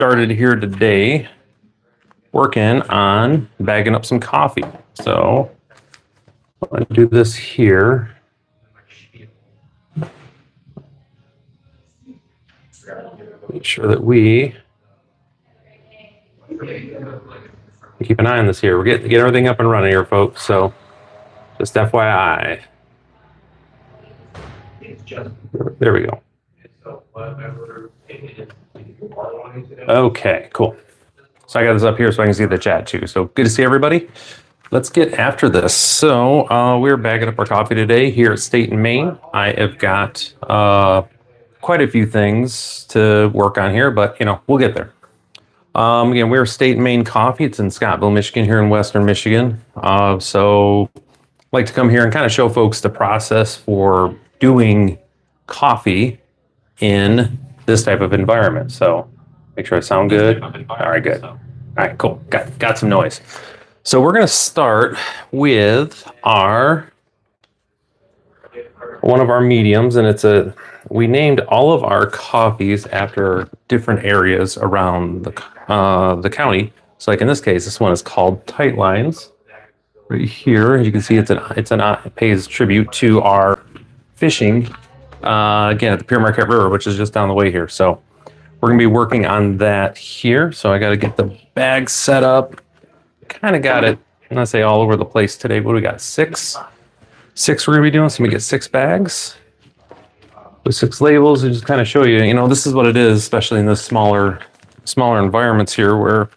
started here today working on bagging up some coffee. So I'm going to do this here. Make sure that we keep an eye on this here. We're getting everything up and running here, folks. So just FYI. There we go. Okay, cool. So I got this up here so I can see the chat too. So good to see everybody. Let's get after this. So we're bagging up our coffee today here at State and Maine. I have got quite a few things to work on here, but we'll get there. Again, we're State and Maine Coffee. It's in Scottville, Michigan, here in Western Michigan. So I'd like to come here and kind of show folks the process for doing coffee in this type of environment. So make sure I sound good. All right, good. All right, cool. Got some noise. So we're going to start with one of our mediums, and we named all of our coffees after different areas around the county. So like in this case, this one is called Tight Lines. Right here, as you can see, it pays tribute to our fishing, again, at the Pure Marquette River, which is just down the way here. So we're going to be working on that here. So I got to get the bag set up. Kind of got it, I'm going to say all over the place today. What do we got? Six we're going to be doing. So we get 6 bags with 6 labels and just kind of show you, this is what it is, especially in the smaller environments here where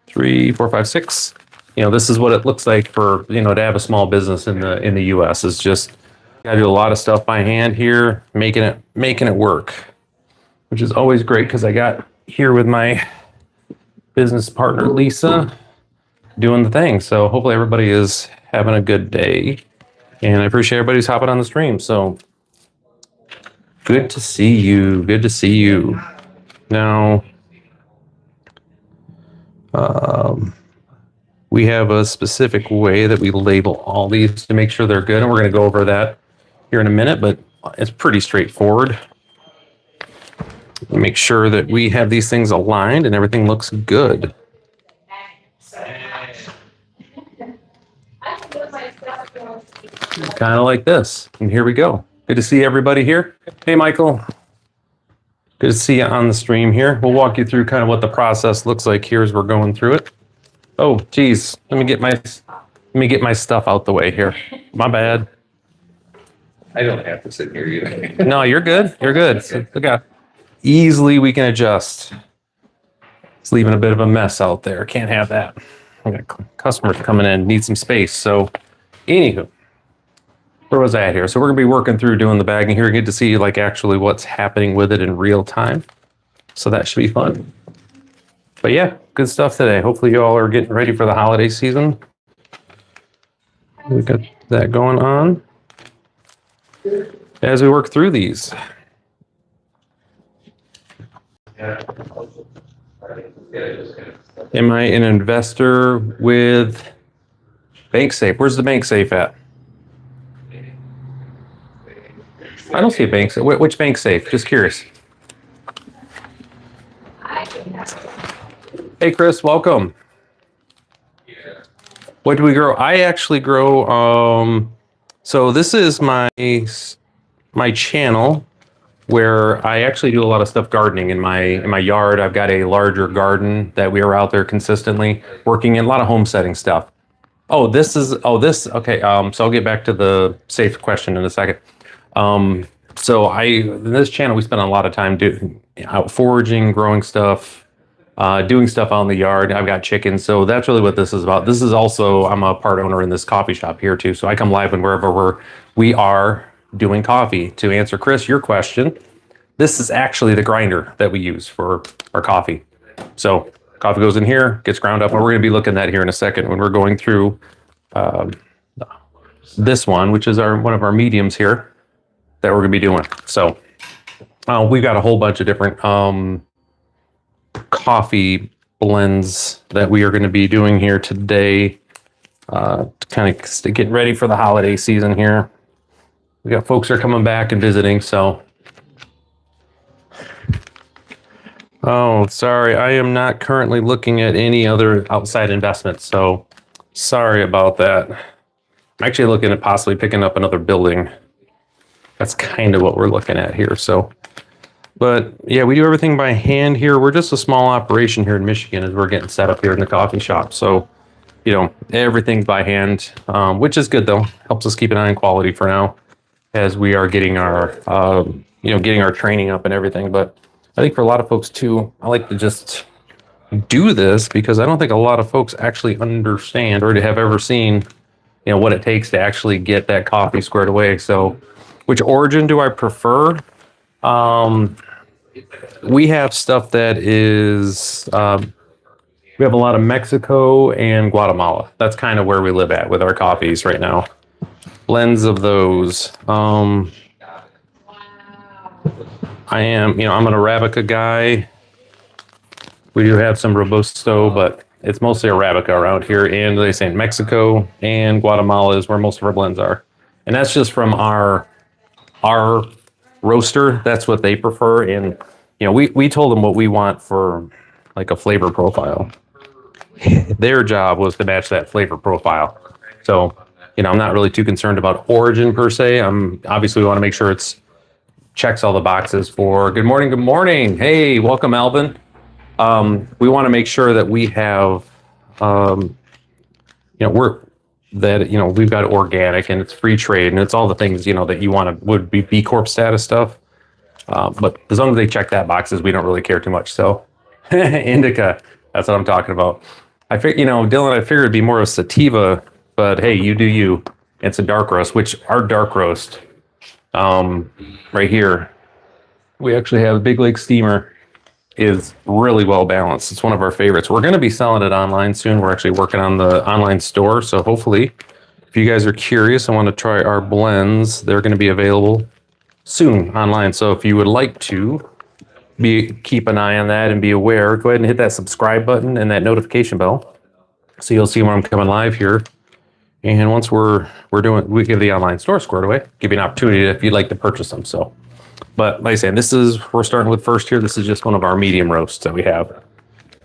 3, 4, 5, 6. This is what it looks like for, to have a small business in the US is just got to do a lot of stuff by hand here, making it work, which is always great because I got here with my business partner, Lisa, doing the thing. So hopefully everybody is having a good day, and I appreciate everybody's hopping on the stream. So good to see you. Good to see you. Now, we have a specific way that we label all these to make sure they're good, and we're going to go over that here in a minute, but it's pretty straightforward. Make sure that we have these things aligned and everything looks good. Kind of like this. And here we go. Good to see everybody here. Hey, Michael. Good to see you on the stream here. We'll walk you through kind of what the process looks like here as we're going through it. Oh, geez. Let me get my stuff out the way here. My bad. I don't have to sit here either. No, you're good. You're good. So, look out. Easily we can adjust. It's leaving a bit of a mess out there. Can't have that. I got customers coming in, need some space. So, anywho, where was I at here? So we're gonna be working through doing the bagging here. Get to see like actually what's happening with it in real time. So that should be fun. But yeah, good stuff today. Hopefully you all are getting ready for the holiday season. We got that going on as we work through these. Am I an investor with BankSafe? Where's the BankSafe at? I don't see a BankSafe. Which BankSafe? Just curious. Hey, Chris, welcome. What do we grow? I actually grow. So this is my channel where I actually do a lot of stuff gardening in my yard. I've got a larger garden that we are out there consistently working in, a lot of homesteading stuff. Okay. So I'll get back to the safe question in a second. So in this channel, we spend a lot of time out foraging, growing stuff, doing stuff out in the yard. I've got chickens. So that's really what this is about. This is also, I'm a part owner in this coffee shop here too. So I come live and wherever we are doing coffee. To answer Chris, your question, this is actually the grinder that we use for our coffee. So coffee goes in here, gets ground up, and we're going to be looking at that here in a second when we're going through this one, which is one of our mediums here that we're going to be doing. So we've got a whole bunch of different coffee blends that we are going to be doing here today, kind of getting ready for the holiday season here. We got folks that are coming back and visiting, so Oh, sorry. I am not currently looking at any other outside investments, so sorry about that. I'm actually looking at possibly picking up another building. That's kind of what we're looking at here. So, but yeah, we do everything by hand here. We're just a small operation here in Michigan as we're getting set up here in the coffee shop. So, everything's by hand, which is good though. Helps us keep an eye on quality for now as we are getting our, getting our training up and everything. But I think for a lot of folks too, I like to just do this because I don't think a lot of folks actually understand or have ever seen, what it takes to actually get that coffee squared away. So, which origin do I prefer? We have stuff that is, we have a lot of Mexico and Guatemala. That's kind of where we live at with our coffees right now. Blends of those. I'm an Arabica guy. We do have some Robusto, but it's mostly Arabica around here. And they say Mexico and Guatemala is where most of our blends are. And that's just from our roaster. That's what they prefer. And, we told them what we want for like a flavor profile. Their job was to match that flavor profile. So, I'm not really too concerned about origin per se. Obviously we want to make sure it's checks all the boxes for good morning. Good morning. Hey, welcome, Alvin. We want to make sure that we have, we've got organic and it's free trade and it's all the things, that you want to would be B Corp status stuff. But as long as they check that boxes, we don't really care too much. So indica, that's what I'm talking about. Dylan, I figured it'd be more of a sativa, but hey, you do you. It's a dark roast, which our dark roast, right here, we actually have a Big Lake Steamer is really well balanced. It's one of our favorites. We're going to be selling it online soon. We're actually working on the online store. So hopefully, if you guys are curious and want to try our blends, they're going to be available soon online. So if you would like to keep an eye on that and be aware, go ahead and hit that subscribe button and that notification bell. So you'll see when I'm coming live here. And once we give the online store squared away, give you an opportunity if you'd like to purchase them. So, but like I said, we're starting with first here. This is just one of our medium roasts that we have.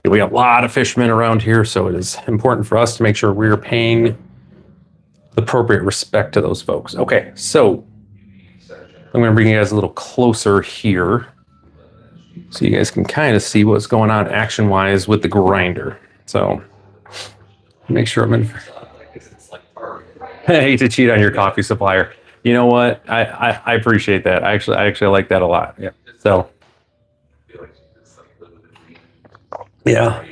We have a lot of fishermen around here, so it is important for us to make sure we're paying the appropriate respect to those folks. Okay, so I'm going to bring you guys a little closer here so you guys can kind of see what's going on action-wise with the grinder. So make sure I'm in. I hate to cheat on your coffee supplier. You know what? I appreciate that. I actually like that a lot. Yeah. So yeah.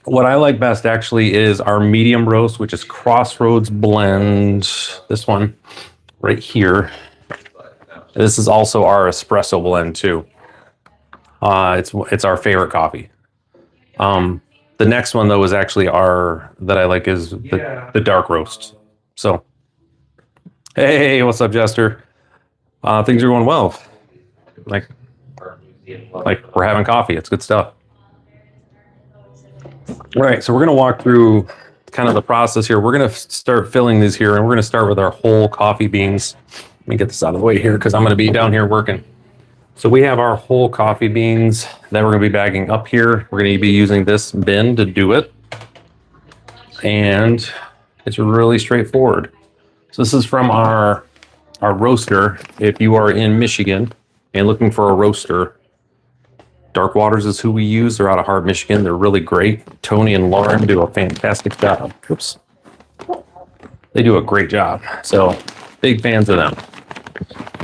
What I like best actually is our medium roast, which is Crossroads Blend. This one right here. This is also our espresso blend too. It's our favorite coffee. The next one though is actually that I like is the dark roast. So, hey, what's up, Jester? Things are going well. Like we're having coffee. It's good stuff. All right, so we're gonna walk through kind of the process here. We're gonna start filling these here, and we're gonna start with our whole coffee beans. Let me get this out of the way here because I'm gonna be down here working. So we have our whole coffee beans that we're gonna be bagging up here. We're gonna be using this bin to do it, and it's really straightforward. So this is from our roaster. If you are in Michigan and looking for a roaster, Dark Waters is who we use. They're out of Hart, Michigan. They're really great. Tony and Lauren do a fantastic job. Oops. They do a great job. So big fans of them.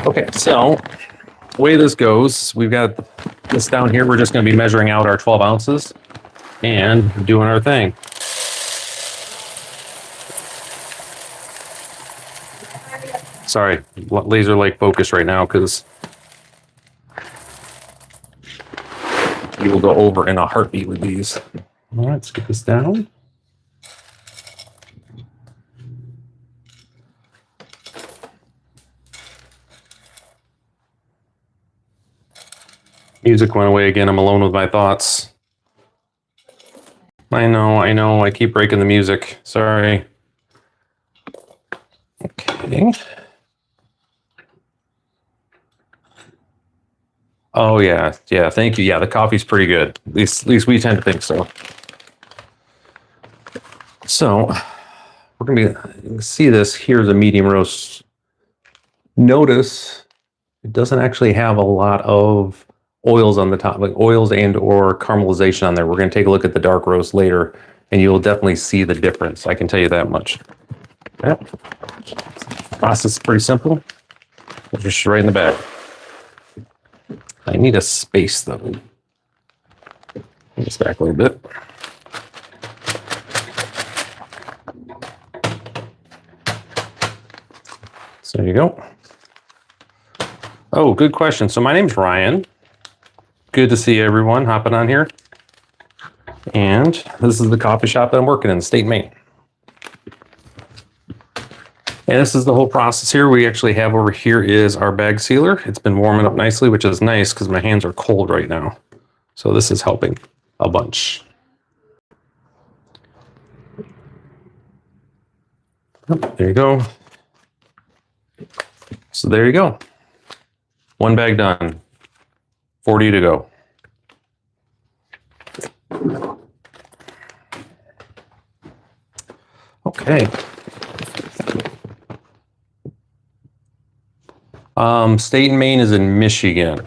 Okay, so the way this goes, we've got this down here. We're just going to be measuring out our 12 ounces and doing our thing. Sorry, laser light focus right now because you will go over in a heartbeat with these. All right, let's get this down. Music went away again. I'm alone with my thoughts. I know. I keep breaking the music. Sorry. Okay. Oh yeah, yeah. Thank you. Yeah, the coffee's pretty good. At least we tend to think so. So we're gonna be you can see this. Here's a medium roast. Notice it doesn't actually have a lot of oils on the top, like oils and or caramelization on there. We're gonna take a look at the dark roast later, and you'll definitely see the difference. I can tell you that much. Yep. Process is pretty simple. Just right in the bag. I need a space though. Move this back a little bit. So there you go. Oh, good question. So my name's Ryan. Good to see everyone hopping on here. And this is the coffee shop that I'm working in, State Maine. And this is the whole process here. We actually have over here is our bag sealer. It's been warming up nicely, which is nice because my hands are cold right now. So this is helping a bunch. Oh, there you go. So there you go. One bag done. 40 to go. Okay. State and Maine is in Michigan.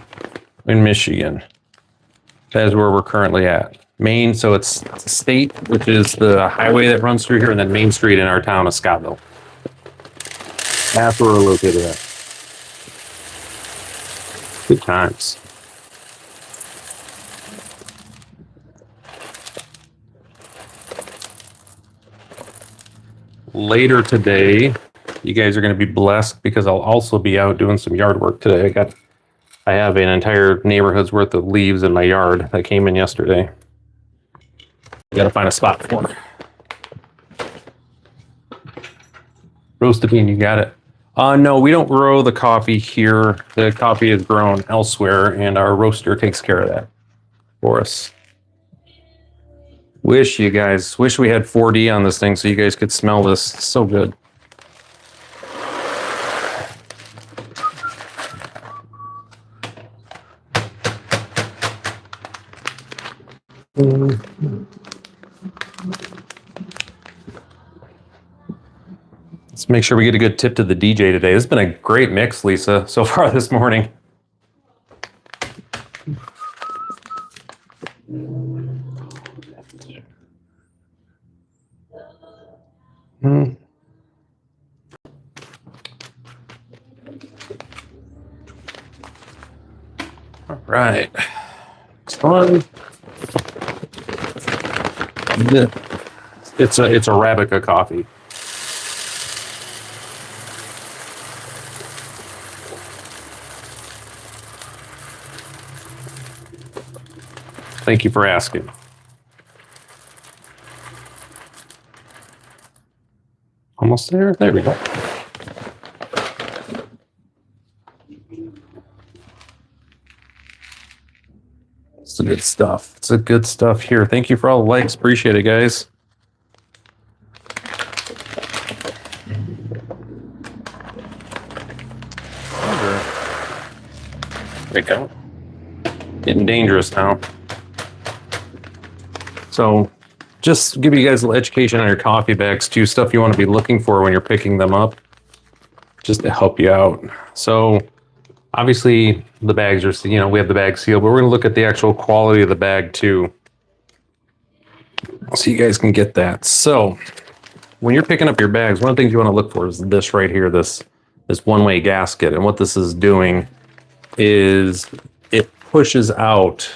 That is where we're currently at. Maine, so it's State, which is the highway that runs through here, and then Main Street in our town of Scottville. That's where we're located at. Good times. Later today, you guys are going to be blessed because I'll also be out doing some yard work today. I have an entire neighborhood's worth of leaves in my yard that came in yesterday. Got to find a spot for it. Roasted bean, you got it. No, we don't grow the coffee here. The coffee is grown elsewhere, and our roaster takes care of that for us. Wish we had 4D on this thing so you guys could smell this. It's so good. Let's make sure we get a good tip to the DJ today. This has been a great mix, Lisa, so far this morning. All right. Next one. It's Arabica coffee. Thank you for asking. Almost there. There we go. It's the good stuff. It's the good stuff here. Thank you for all the likes. Appreciate it, guys. There we go. Getting dangerous now. So just give you guys a little education on your coffee bags too, stuff you want to be looking for when you're picking them up, just to help you out. So obviously the bags are, we have the bag seal, but we're going to look at the actual quality of the bag too, so you guys can get that. So when you're picking up your bags, one of the things you want to look for is this right here, this one-way gasket. And what this is doing is it pushes out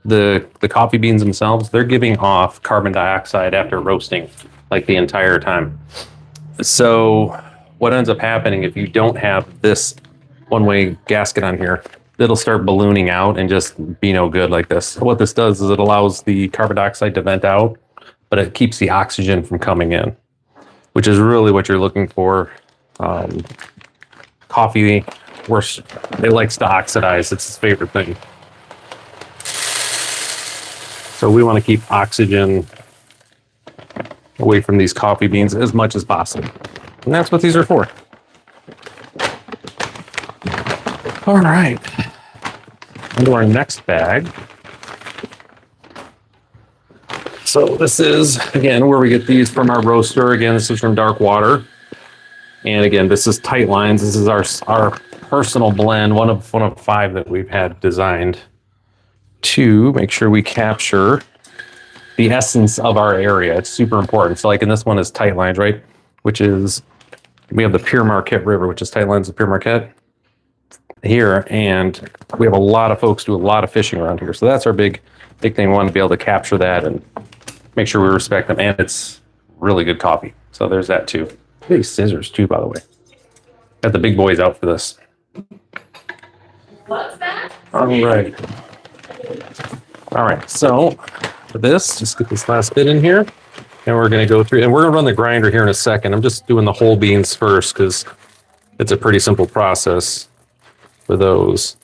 the coffee beans themselves. They're giving off carbon dioxide after roasting, like the entire time. So what ends up happening if you don't have this one-way gasket on here, it'll start ballooning out and just be no good like this. So what this does is it allows the carbon dioxide to vent out, but it keeps the oxygen from coming in, which is really what you're looking for. Coffee, it likes to oxidize. It's its favorite thing. So we want to keep oxygen away from these coffee beans as much as possible. And that's what these are for. All right. Into our next bag. So this is, again, where we get these from our roaster. Again, this is from Dark Water. And again, this is Tight Lines. This is our personal blend, one of 5 that we've had designed to make sure we capture the essence of our area. It's super important. So like in this one is Tight Lines, right? Which is, we have the Pure Marquette River, which is Tight Lines of Pure Marquette here. And we have a lot of folks do a lot of fishing around here. So that's our big thing. We want to be able to capture that and make sure we respect them. And it's really good coffee. So there's that too. Big scissors too, by the way. Got the big boys out for this. What's that? All right. All right. So for this, just get this last bit in here. And we're going to go through, and we're going to run the grinder here in a second. I'm just doing the whole beans first because it's a pretty simple process for those.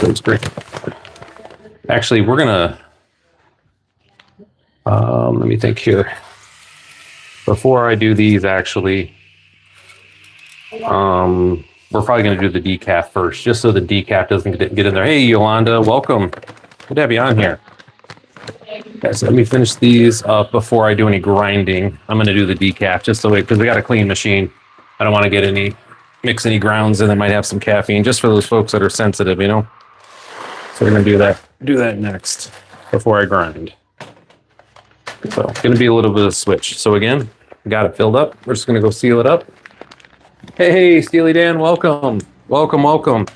That's great. Actually, we're going to, let me think here. Before I do these, actually, we're probably going to do the decaf first, just so the decaf doesn't get in there. Hey, Yolanda, welcome. Good to have you on here. Okay, so let me finish these up before I do any grinding. I'm going to do the decaf just so because we got a clean machine. I don't want to mix any grounds in that might have some caffeine, just for those folks that are sensitive, you know. So we're going to do that next before I grind. So going to be a little bit of a switch. So again, got it filled up. We're just going to go seal it up. Hey, Steely Dan, welcome. Welcome.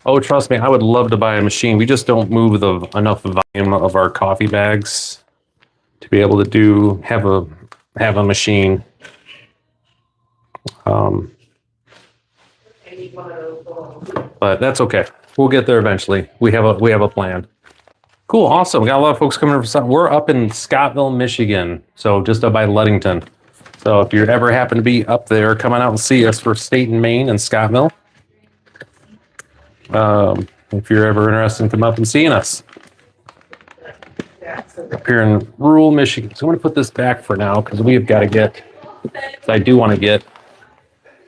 Oh, trust me, I would love to buy a machine. We just don't move enough volume of our coffee bags to be able to have a machine. But that's okay. We'll get there eventually. We have a plan. Cool, awesome. We got a lot of folks coming from. We're up in Scottville, Michigan, so just up by Ludington. So if you ever happen to be up there, come on out and see us for State and Maine and Scottville. If you're ever interested in coming up and seeing us up here in rural Michigan. So I'm going to put this back for now because we've got to get, I do want to get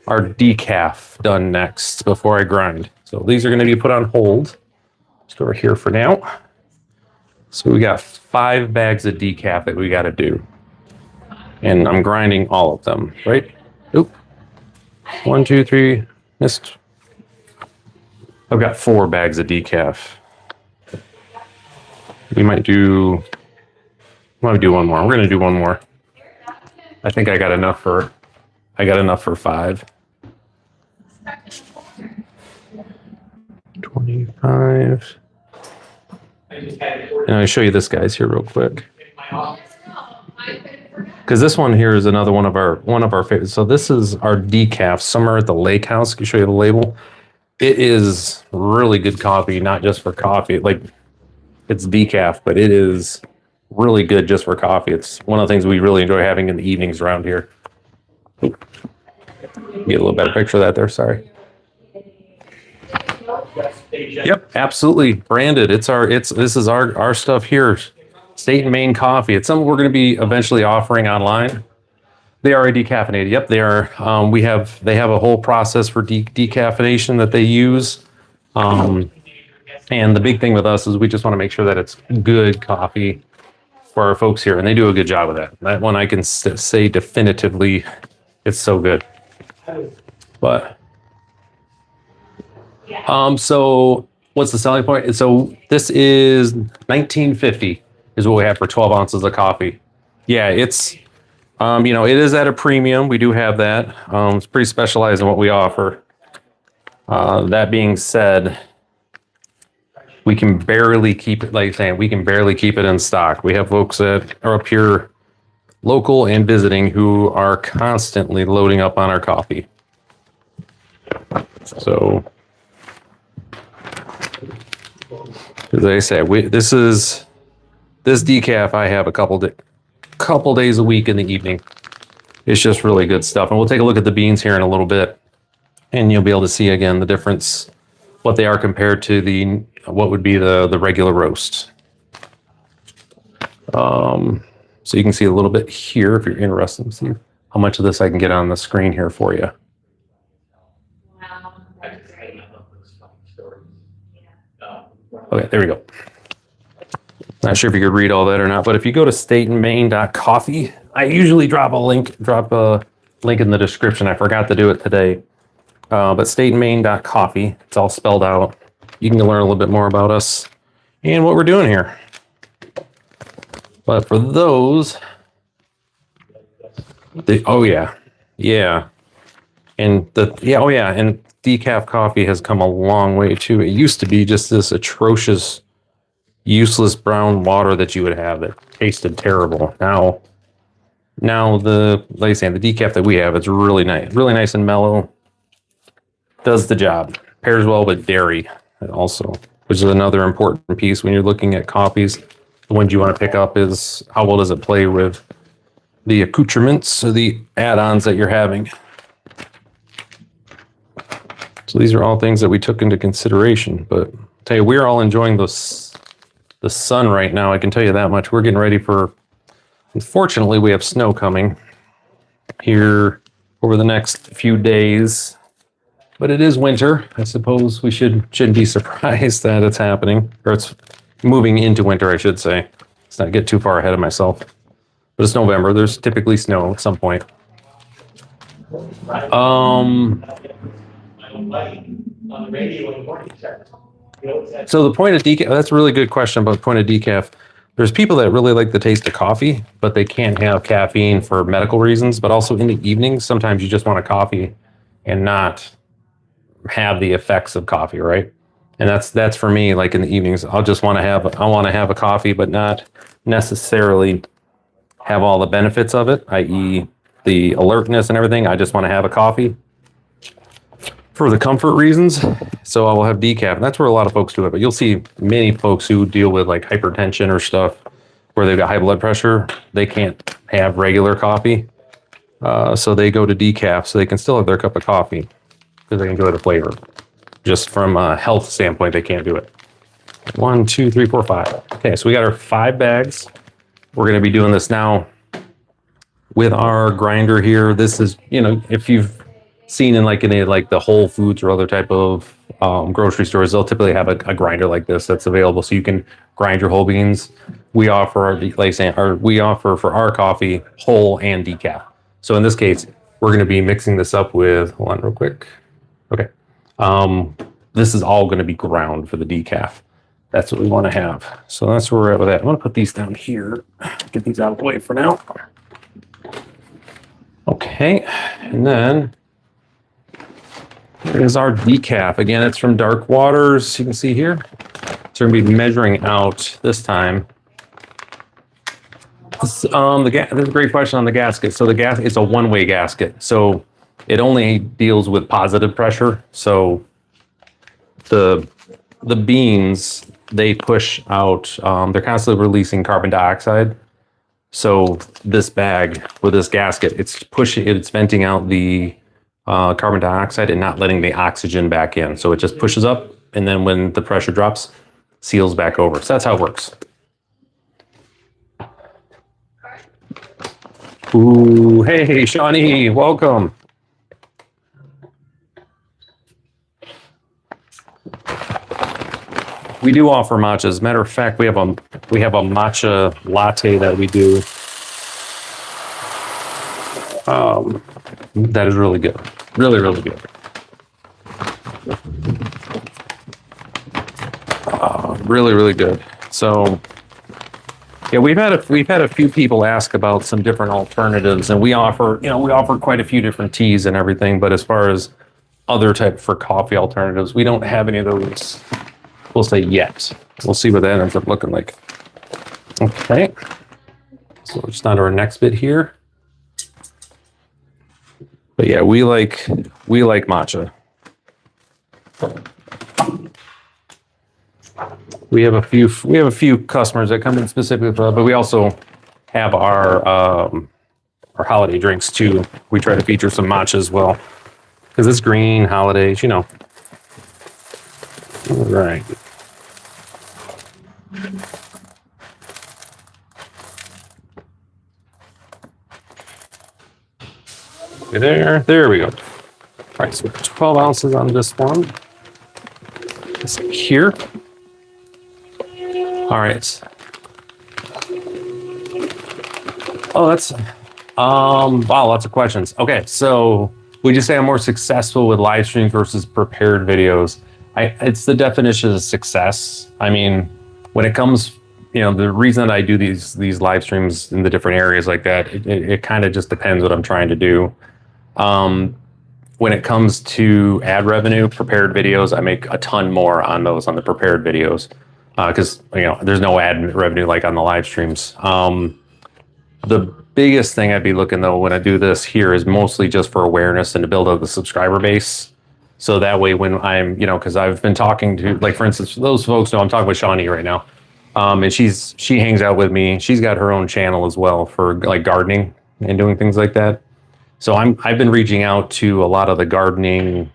our decaf done next before I grind. So these are going to be put on hold. Just over here for now. So we got 5 bags of decaf that we got to do. And I'm grinding all of them, right? Oop. 1, 2, 3, missed. I've got 4 bags of decaf. We might do one more. I'm going to do one more. I think I got enough for 5. 25. And I'll show you this guys here real quick. Because this one here is another one of our favorites. So this is our decaf Summer at the Lake House. Can I show you the label? It is really good coffee, not just for coffee. Like, it's decaf, but it is really good just for coffee. It's one of the things we really enjoy having in the evenings around here. Get a little better picture of that there. Sorry. Yep, absolutely branded. This is our stuff here. State and Maine coffee. It's something we're going to be eventually offering online. They are decaffeinated. Yep, they are. They have a whole process for decaffeination that they use. And the big thing with us is we just want to make sure that it's good coffee for our folks here, and they do a good job of that. That one I can say definitively, it's so good. But so what's the selling point? So this is $19.50 is what we have for 12 ounces of coffee. Yeah, it's. It is at a premium. We do have that. It's pretty specialized in what we offer. That being said, we can barely keep it, we can barely keep it in stock. We have folks that are up here, local and visiting, who are constantly loading up on our coffee. So, as I say, this decaf I have a couple days a week in the evening. It's just really good stuff. And we'll take a look at the beans here in a little bit, and you'll be able to see again the difference, what they are compared to what would be the regular roast. So you can see a little bit here if you're interested to see how much of this I can get on the screen here for you. Wow, that's great. Okay, there we go. Not sure if you could read all that or not, but if you go to stateandmaine.coffee, I usually drop a link in the description. I forgot to do it today. But stateandmaine.coffee, it's all spelled out. You can learn a little bit more about us and what we're doing here. But for those, oh yeah, and and decaf coffee has come a long way too. It used to be just this atrocious, useless brown water that you would have that tasted terrible. Now like I say, the decaf that we have, it's really nice and mellow. Does the job. Pairs well with dairy also, which is another important piece when you're looking at coffees. The ones you want to pick up is how well does it play with the accoutrements or the add-ons that you're having. So these are all things that we took into consideration. But I'll tell you, we're all enjoying the sun right now. I can tell you that much. We're getting ready for, unfortunately, we have snow coming here over the next few days. But it is winter. I suppose we shouldn't be surprised that it's happening, or it's moving into winter, I should say. Let's not get too far ahead of myself. But it's November. There's typically snow at some point. So the point of decaf, that's a really good question about the point of decaf. There's people that really like the taste of coffee, but they can't have caffeine for medical reasons. But also in the evenings, sometimes you just want a coffee and not have the effects of coffee, right? And that's for me. Like in the evenings, I want to have a coffee, but not necessarily have all the benefits of it, i.e., the alertness and everything. I just want to have a coffee for the comfort reasons. So I will have decaf, and that's where a lot of folks do it. But you'll see many folks who deal with like hypertension or stuff where they've got high blood pressure. They can't have regular coffee, so they go to decaf so they can still have their cup of coffee because they enjoy the flavor. Just from a health standpoint, they can't do it. 1, 2, 3, 4, 5. Okay, so we got our 5 bags. We're going to be doing this now with our grinder here. This is, if you've seen in the Whole Foods or other type of grocery stores, they'll typically have a grinder like this that's available, so you can grind your whole beans. We offer for our coffee whole and decaf. So in this case, we're going to be mixing this up with. Hold on, real quick. Okay. This is all going to be ground for the decaf. That's what we want to have. So that's where we're at with that. I'm going to put these down here. Get these out of the way for now. Okay. And then here's our decaf. Again, it's from Dark Waters. You can see here. So we're going to be measuring out this time. There's a great question on the gasket. So it's a one-way gasket. So it only deals with positive pressure. So the beans, they push out, they're constantly releasing carbon dioxide. So this bag with this gasket, it's venting out the carbon dioxide and not letting the oxygen back in. So it just pushes up, and then when the pressure drops, seals back over. So that's how it works. Ooh, hey, Shawnee, welcome. We do offer matcha. As a matter of fact, we have a matcha latte that we do. That is really good. Really, really good. Really, really good. So, yeah, we've had a few people ask about some different alternatives, and we offer quite a few different teas and everything. But as far as other type for coffee alternatives, we don't have any of those. We'll say yet. We'll see what that ends up looking like. Okay. So we're just on to our next bit here. But yeah, we like matcha. We have a few customers that come in specifically for that, but we also have our holiday drinks too. We try to feature some matcha as well, because it's green holidays, All right. There we go. All right, so 12 ounces on this one. This here. All right. Oh, that's wow, lots of questions. Okay, so would you say I'm more successful with live streams versus prepared videos? It's the definition of success. I mean, when it comes, the reason that I do these live streams in the different areas like that, it kind of just depends what I'm trying to do. When it comes to ad revenue, prepared videos, I make a ton more on those on the prepared videos because there's no ad revenue like on the live streams. The biggest thing I'd be looking though when I do this here is mostly just for awareness and to build up the subscriber base. So that way when I'm, because I've been talking to, like, for instance, those folks know I'm talking with Shawnee right now. And she hangs out with me. She's got her own channel as well for like gardening and doing things like that. So I've been reaching out to a lot of the gardening,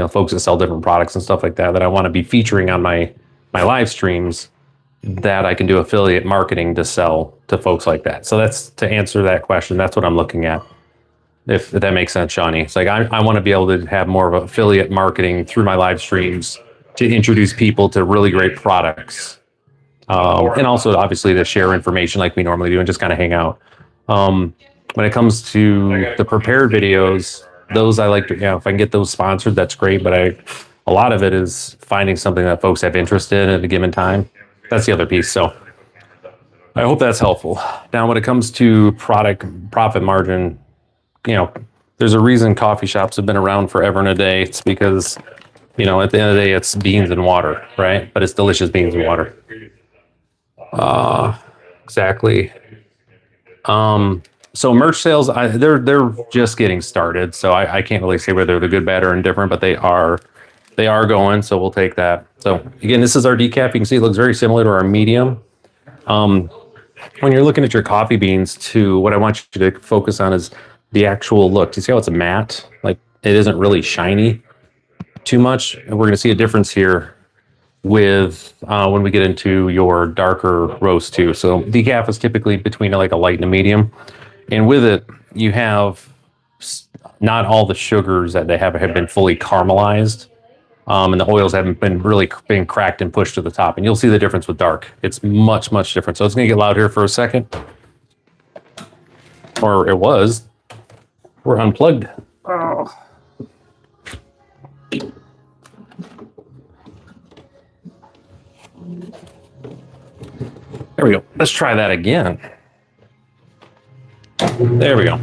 folks that sell different products and stuff like that I want to be featuring on my live streams, that I can do affiliate marketing to sell to folks like that. So that's to answer that question. That's what I'm looking at. If that makes sense, Shawnee. It's like I want to be able to have more of affiliate marketing through my live streams to introduce people to really great products. And also obviously to share information like we normally do and just kind of hang out. When it comes to the prepared videos, those I like to, if I can get those sponsored, that's great. But a lot of it is finding something that folks have interest in at a given time. That's the other piece. So I hope that's helpful. Now, when it comes to product profit margin, there's a reason coffee shops have been around forever and a day. It's because, at the end of the day, it's beans and water, right? But it's delicious beans and water. Exactly. So merch sales, they're just getting started. So I can't really say whether they're good, bad, or indifferent, but they are going. So we'll take that. So again, this is our decaf. You can see it looks very similar to our medium. When you're looking at your coffee beans too, what I want you to focus on is the actual look. Do you see how it's matte? Like it isn't really shiny too much. And we're going to see a difference here with when we get into your darker roast too. So decaf is typically between like a light and a medium. And with it, you have not all the sugars that they have been fully caramelized. And the oils haven't been cracked and pushed to the top. And you'll see the difference with dark. It's much, much different. So it's going to get loud here for a second. Or it was. We're unplugged. Oh. There we go. Let's try that again. There we go.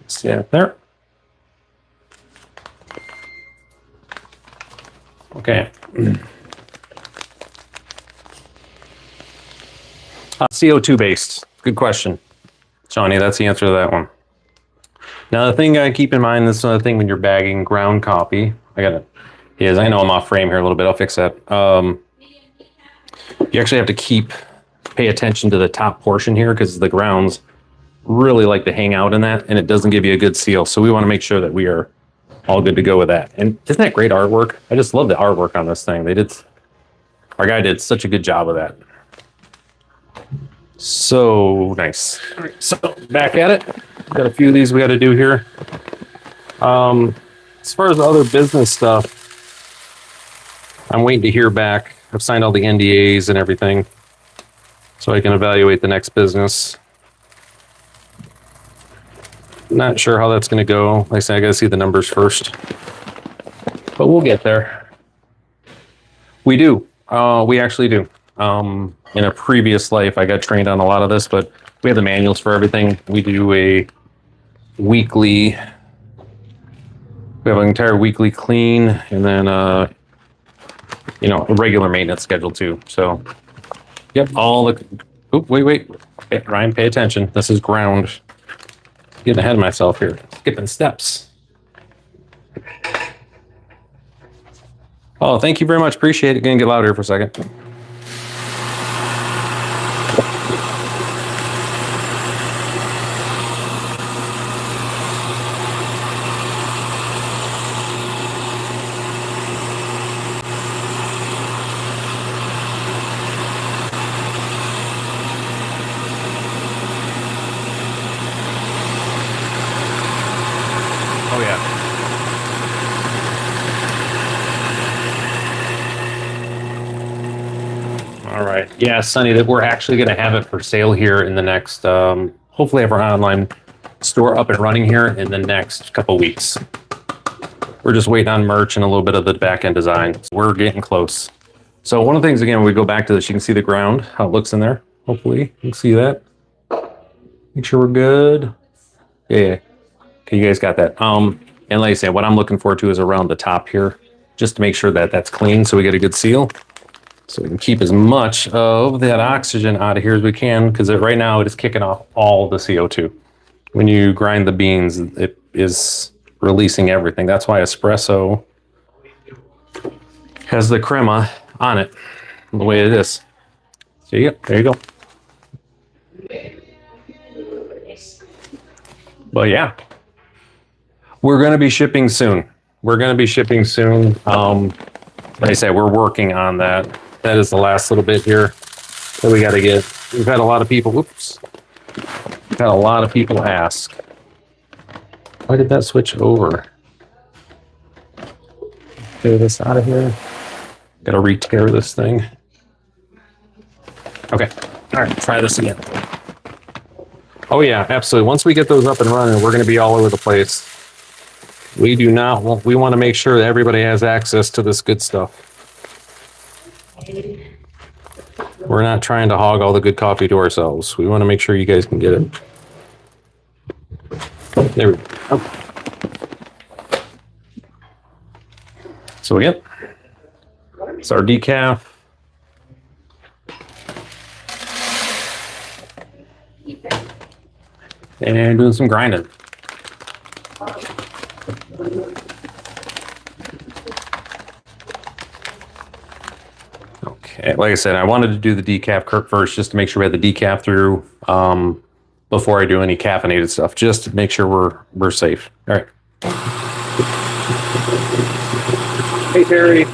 See that there? Okay. CO2 based. Good question, Johnny. That's the answer to that one. Now, the thing I keep in mind, this is another thing when you're bagging ground coffee. I know I'm off frame here a little bit. I'll fix that. You actually have to pay attention to the top portion here because the grounds really like to hang out in that, and it doesn't give you a good seal. So we want to make sure that we are all good to go with that. And isn't that great artwork? I just love the artwork on this thing. Our guy did such a good job of that. So nice. All right, so back at it. Got a few of these we got to do here. As far as the other business stuff, I'm waiting to hear back. I've signed all the NDAs and everything, so I can evaluate the next business. Not sure how that's going to go. Like I said, I got to see the numbers first, but we'll get there. We do. We actually do. In a previous life, I got trained on a lot of this, but we have the manuals for everything. We do we have an entire weekly clean, and then, a regular maintenance schedule too. So, yep, wait, Ryan, pay attention. This is ground. Getting ahead of myself here. Skipping steps. Oh, thank you very much. Appreciate it. Gonna get louder here for a second. Oh, yeah. All right. Yeah, Sonny, that we're actually going to have it for sale here in the next, hopefully have our online store up and running here in the next couple weeks. We're just waiting on merch and a little bit of the back end design. So we're getting close. So one of the things, again, when we go back to this, you can see the ground, how it looks in there. Hopefully you can see that. Make sure we're good. Yeah. Okay, you guys got that. And like I said, what I'm looking forward to is around the top here, just to make sure that that's clean so we get a good seal. So we can keep as much of that oxygen out of here as we can, because right now it is kicking off all the CO2. When you grind the beans, it is releasing everything. That's why espresso has the crema on it, the way it is. See, there you go. But yeah, we're going to be shipping soon. Like I said, we're working on that. That is the last little bit here that we got to get. We've had a lot of people, we've had a lot of people ask, why did that switch over? Get this out of here. Got to re-tear this thing. Okay. All right, try this again. Oh yeah, absolutely. Once we get those up and running, we're going to be all over the place. We want to make sure that everybody has access to this good stuff. We're not trying to hog all the good coffee to ourselves. We want to make sure you guys can get it. There we go. So again, it's our decaf. And doing some grinding. Okay, like I said, I wanted to do the decaf first just to make sure we had the decaf through before I do any caffeinated stuff, just to make sure we're safe. All right. Hey, Terry.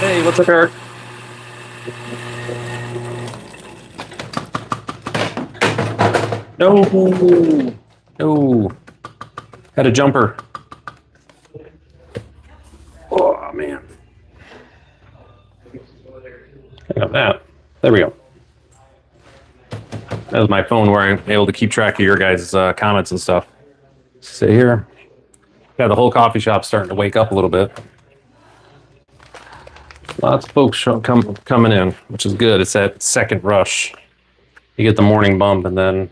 Hey, what's up, Eric? No. Had a jumper. Oh, man. I got that. There we go. That was my phone where I'm able to keep track of your guys' comments and stuff. Sit here. Got the whole coffee shop starting to wake up a little bit. Lots of folks coming in, which is good. It's that second rush. You get the morning bump, and then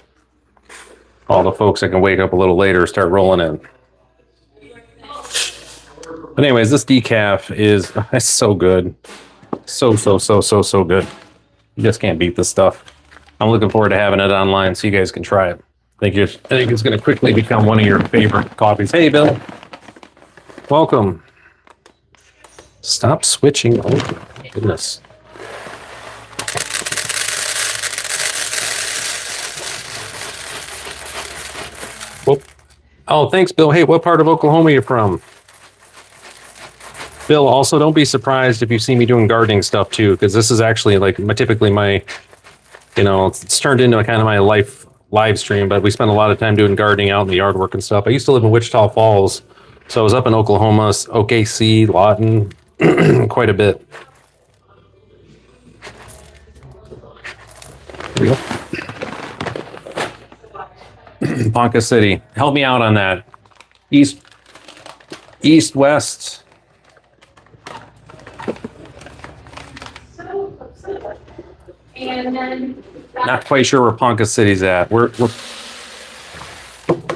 all the folks that can wake up a little later start rolling in. But anyways, this decaf is it's so good. So good. You just can't beat this stuff. I'm looking forward to having it online so you guys can try it. I think it's going to quickly become one of your favorite coffees. Hey, Bill. Welcome. Stop switching over. Goodness. Whoop. Oh, thanks, Bill. Hey, what part of Oklahoma are you from? Bill, also don't be surprised if you see me doing gardening stuff too, because this is actually like typically my, it's turned into a kind of my live stream, but we spend a lot of time doing gardening out in the yard work and stuff. I used to live in Wichita Falls, so I was up in Oklahoma, OKC, Lawton, quite a bit. There we go. Ponca City. Help me out on that. East, west. Not quite sure where Ponca City's at.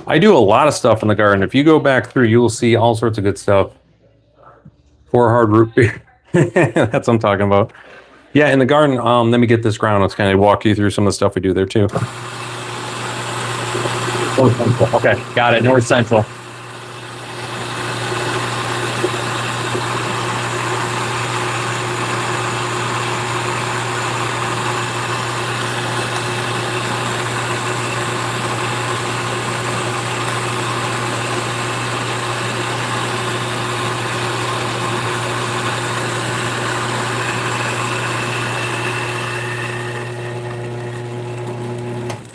I do a lot of stuff in the garden. If you go back through, you will see all sorts of good stuff. 4 hard root beer. That's what I'm talking about. Yeah, in the garden, let me get this ground. Let's kind of walk you through some of the stuff we do there too. Okay, got it. North Central.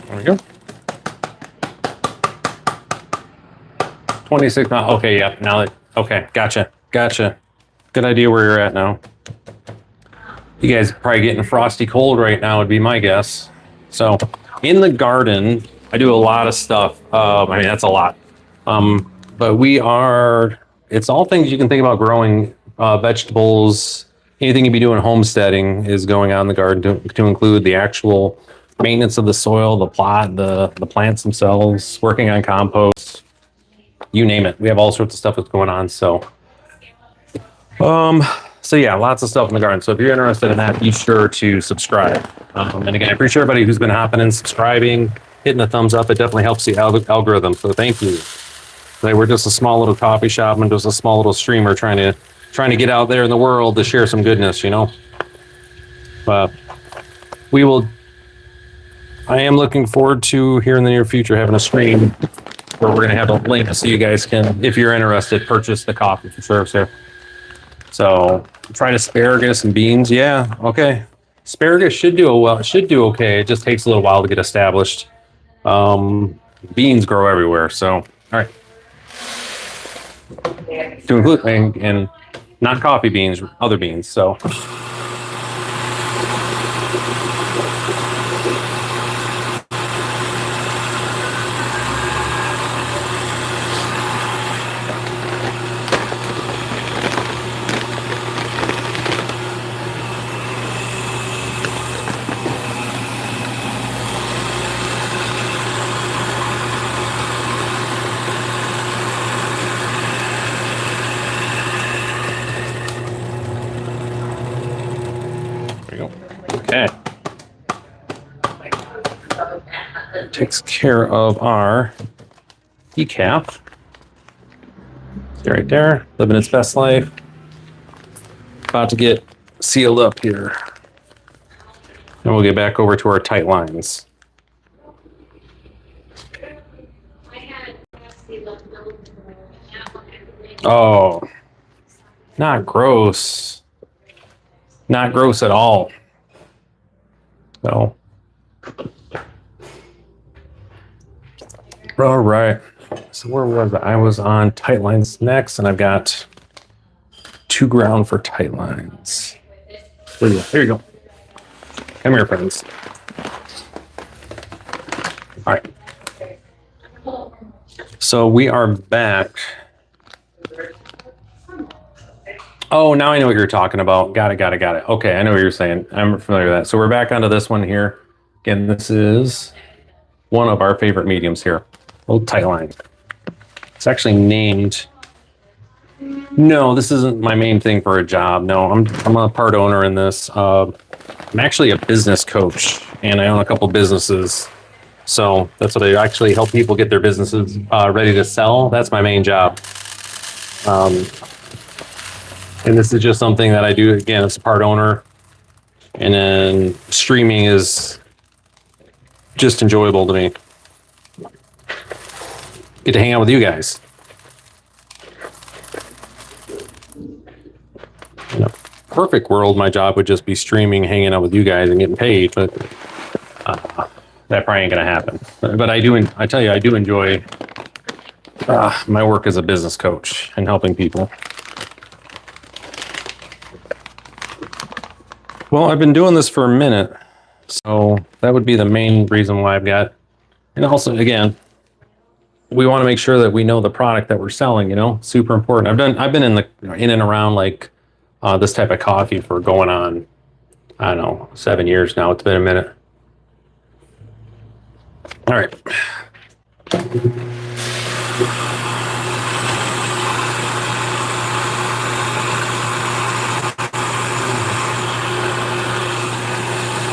There we go. 26 miles. Okay, yeah. Now that, okay, gotcha. Good idea where you're at now. You guys are probably getting frosty cold right now, would be my guess. So, in the garden, I do a lot of stuff. I mean, that's a lot. But it's all things you can think about growing, vegetables, anything you'd be doing homesteading is going on in the garden to include the actual maintenance of the soil, the plot, the plants themselves, working on compost, you name it. We have all sorts of stuff that's going on. So yeah, lots of stuff in the garden. So if you're interested in that, be sure to subscribe. And again, I appreciate everybody who's been hopping in, subscribing, hitting the thumbs up. It definitely helps the algorithm. So thank you. Like, we're just a small little coffee shop and just a small little streamer trying to get out there in the world to share some goodness, you know. But I am looking forward to here in the near future having a stream where we're going to have a link so you guys can, if you're interested, purchase the coffee for serves here. So tried asparagus and beans. Yeah, okay. Asparagus should do okay. It just takes a little while to get established. Beans grow everywhere. So, all right. To include, and not coffee beans, other beans. So. Okay. Takes care of our decaf. Right there, living its best life. About to get sealed up here. And we'll get back over to our tight lines. Oh, not gross. Not gross at all. So, all right. So where was I? I was on tight lines next, and I've got 2 ground for tight lines. There you go. Here you go. Come here, friends. All right. So we are back. Oh, now I know what you're talking about. Got it. Okay, I know what you're saying. I'm familiar with that. So we're back onto this one here. Again, this is one of our favorite mediums here. Old tight line. It's actually named. No, this isn't my main thing for a job. No, I'm a part owner in this. I'm actually a business coach, and I own a couple businesses. So that's what I actually help people get their businesses ready to sell. That's my main job. And this is just something that I do, again, as a part owner. And then streaming is just enjoyable to me. Get to hang out with you guys. In a perfect world, my job would just be streaming, hanging out with you guys and getting paid, but that probably ain't gonna happen. But I tell you, I do enjoy my work as a business coach and helping people. Well, I've been doing this for a minute, so that would be the main reason why I've got, and also, again, we want to make sure that we know the product that we're selling, you know, super important. I've been in and around like this type of coffee for going on, I don't know, 7 years now. It's been a minute. All right.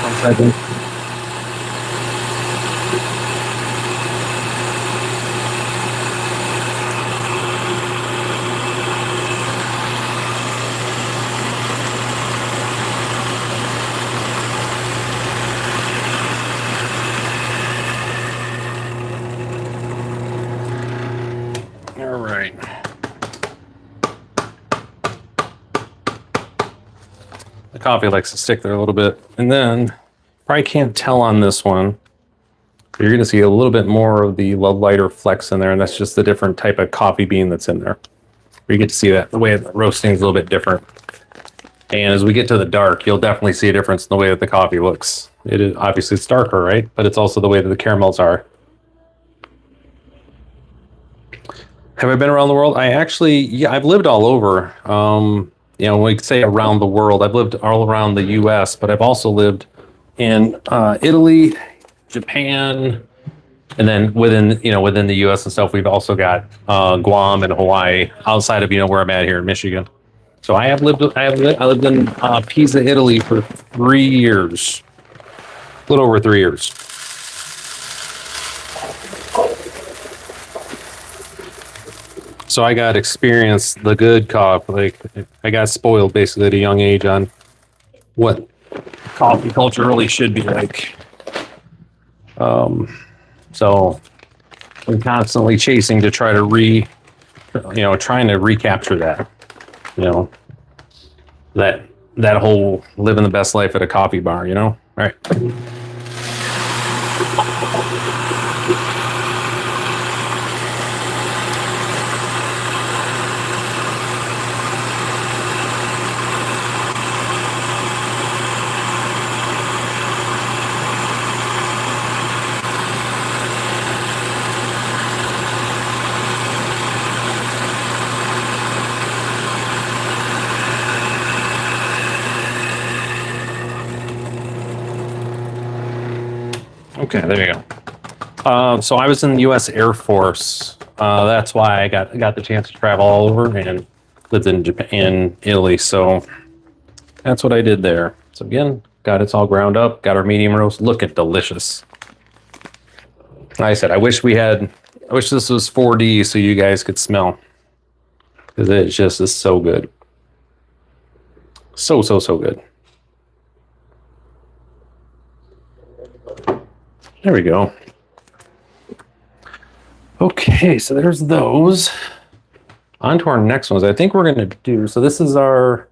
One second. All right. The coffee likes to stick there a little bit. And then, probably can't tell on this one, but you're going to see a little bit more of the lighter flecks in there, and that's just the different type of coffee bean that's in there. You get to see that the way the roasting is a little bit different. And as we get to the dark, you'll definitely see a difference in the way that the coffee looks. It is obviously it's darker, right? But it's also the way that the caramels are. Have I been around the world? I've lived all over. We could say around the world. I've lived all around the U.S., but I've also lived in Italy, Japan, and then within the U.S. and stuff, we've also got Guam and Hawaii outside of where I'm at here in Michigan. So I lived in Pisa, Italy for 3 years, a little over 3 years. So I got experience the good coffee. Like I got spoiled basically at a young age on what coffee culture really should be like. So I'm constantly chasing to try to trying to recapture that, that whole living the best life at a coffee bar, All right. Okay, there you go. So I was in the U.S. Air Force. That's why I got the chance to travel all over and lived in Japan, Italy. So that's what I did there. So again, got it all ground up. Got our medium roast. Looking delicious. Like I said, I wish this was 4D so you guys could smell, because it just is so good. So good. There we go. Okay, so there's those. On to our next ones. I think we're going to do, so this is our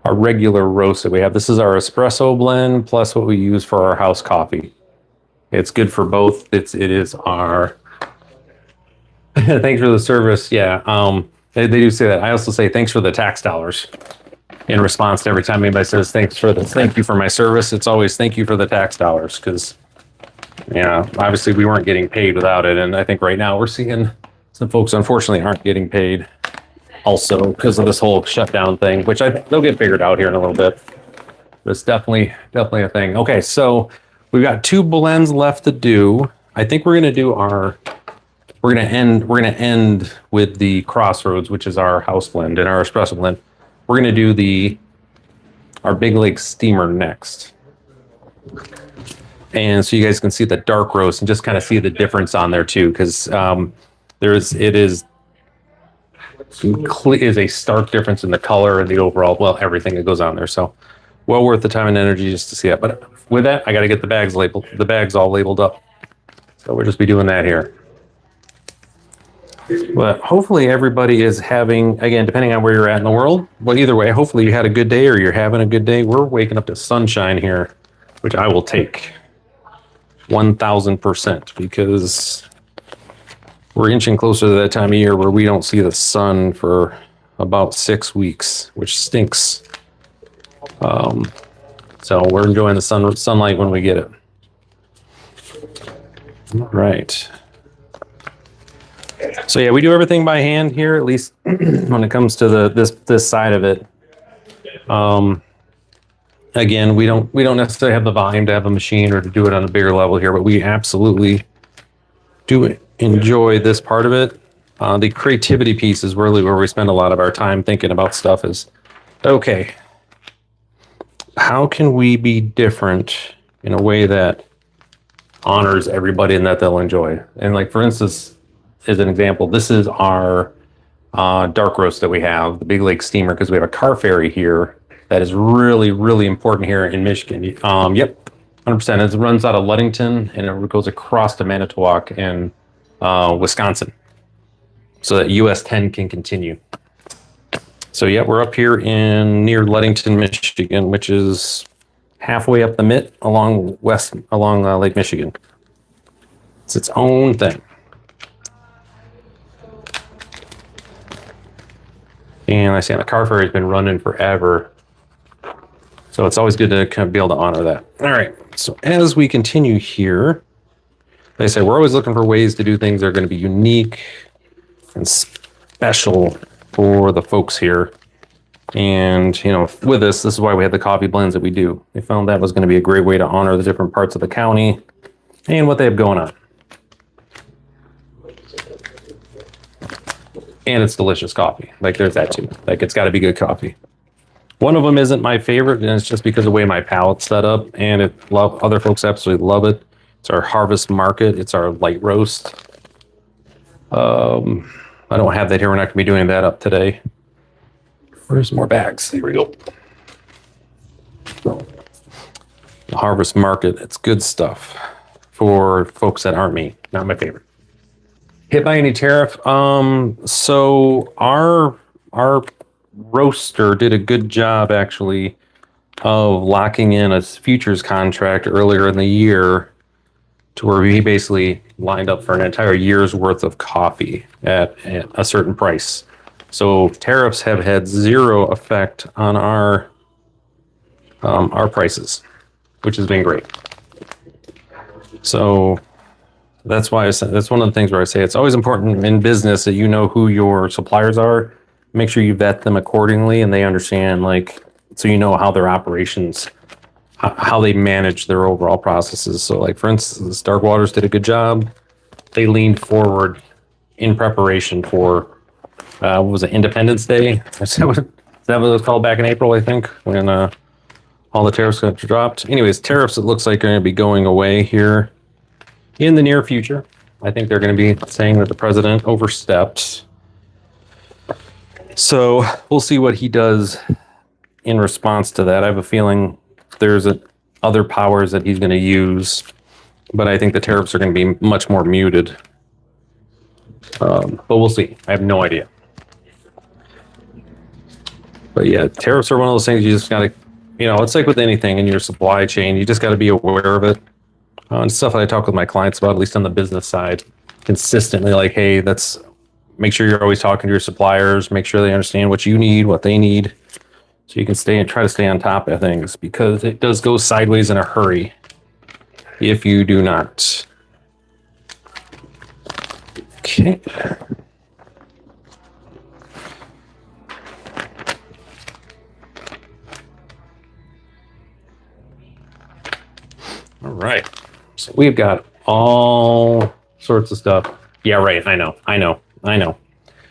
regular roast that we have. This is our espresso blend plus what we use for our house coffee. It's good for both. It is our, thanks for the service. Yeah, they do say that. I also say thanks for the tax dollars. In response to every time anybody says thank you for my service, it's always thank you for the tax dollars, because obviously we weren't getting paid without it, and I think right now we're seeing some folks unfortunately aren't getting paid also because of this whole shutdown thing, which they'll get figured out here in a little bit. But it's definitely a thing. Okay, so we've got 2 blends left to do. I think we're gonna end with the Crossroads, which is our house blend and our espresso blend. We're going to do our Big Lake steamer next. And so you guys can see the dark roast and just kind of see the difference on there too, because it is a stark difference in the color and the overall, everything that goes on there. So well worth the time and energy just to see that. But with that, I got to get the bags all labeled up. So we'll just be doing that here. But hopefully everybody is having, again, depending on where you're at in the world, well, either way, hopefully you had a good day or you're having a good day. We're waking up to sunshine here, which I will take 1,000%, because we're inching closer to that time of year where we don't see the sun for about 6 weeks, which stinks. So we're enjoying the sunlight when we get it. All right. So yeah, we do everything by hand here, at least when it comes to this side of it. Again, we don't necessarily have the volume to have a machine or to do it on a bigger level here, but we absolutely do enjoy this part of it. The creativity piece is really where we spend a lot of our time thinking about stuff is, okay, how can we be different in a way that honors everybody and that they'll enjoy? And like, for instance, as an example, this is our dark roast that we have, the Big Lake Steamer, because we have a car ferry here that is really, really important here in Michigan. Yep, 100%. It runs out of Ludington and it goes across to Manitowoc and Wisconsin, so that US 10 can continue. So yeah, we're up here in near Ludington, Michigan, which is halfway up the Mitt along Lake Michigan. It's its own thing. And I say the car ferry has been running forever. So it's always good to kind of be able to honor that. All right. So as we continue here, like I say, we're always looking for ways to do things that are going to be unique and special for the folks here. And, you know, with this is why we have the coffee blends that we do. We found that was going to be a great way to honor the different parts of the county and what they have going on. And it's delicious coffee. Like, there's that too. Like, it's got to be good coffee. One of them isn't my favorite, and it's just because of the way my palate's set up, and other folks absolutely love it. It's our Harvest Market. It's our light roast. I don't have that here. We're not going to be doing that up today. Where's more bags? Here we go. The Harvest Market. It's good stuff for folks that aren't me. Not my favorite. Hit by any tariff? So our roaster did a good job actually of locking in a futures contract earlier in the year to where he basically lined up for an entire year's worth of coffee at a certain price. So tariffs have had zero effect on our prices, which has been great. So that's why that's one of the things where I say it's always important in business that you know who your suppliers are. Make sure you vet them accordingly and they understand, like, so you know how their operations, how they manage their overall processes. So like, for instance, Dark Waters did a good job. They leaned forward in preparation for, what was it, Independence Day? Is that what it was called back in April, I think, when all the tariffs got dropped? Anyways, tariffs, it looks like, are going to be going away here in the near future. I think they're going to be saying that the president overstepped. So we'll see what he does in response to that. I have a feeling there's other powers that he's going to use, but I think the tariffs are going to be much more muted. But we'll see. I have no idea. But yeah, tariffs are one of those things you just got to, you know, it's like with anything in your supply chain. You just got to be aware of it. And stuff that I talk with my clients about, at least on the business side, consistently, like, hey, make sure you're always talking to your suppliers, make sure they understand what you need, what they need, so you can try to stay on top of things, because it does go sideways in a hurry if you do not. Okay. All right. So we've got all sorts of stuff. Yeah, right. I know.